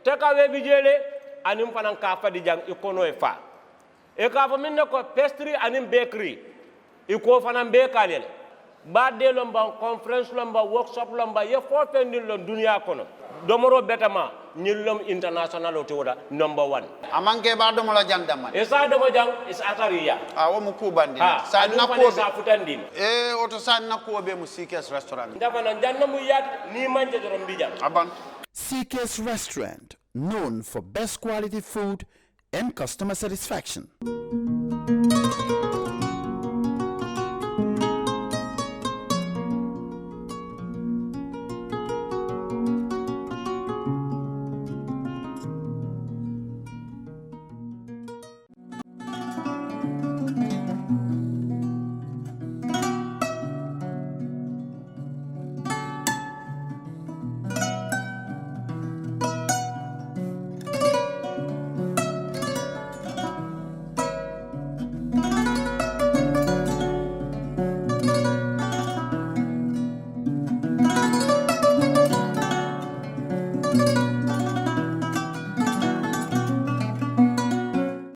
Teka we bijele anim fanan ka fadi jang ikono e fa. E ka fa minne ko pastry anim bakery. Iko fanan bekalele. Badde lomba conference lomba workshop lomba ye fo pendin lo dunia kono. Domoro betama nyilom international otoda number 1. Amanke ba domola jang damal. Esa domo jang is atariya. Wo mu kubandi. Sa na ko sa futandin. Oto sa na ko be mu Seekers restaurant. Dafa na janna mu yat ni manje dorom bijam. Aban. Seekers Restaurant, known for best quality food and customer satisfaction.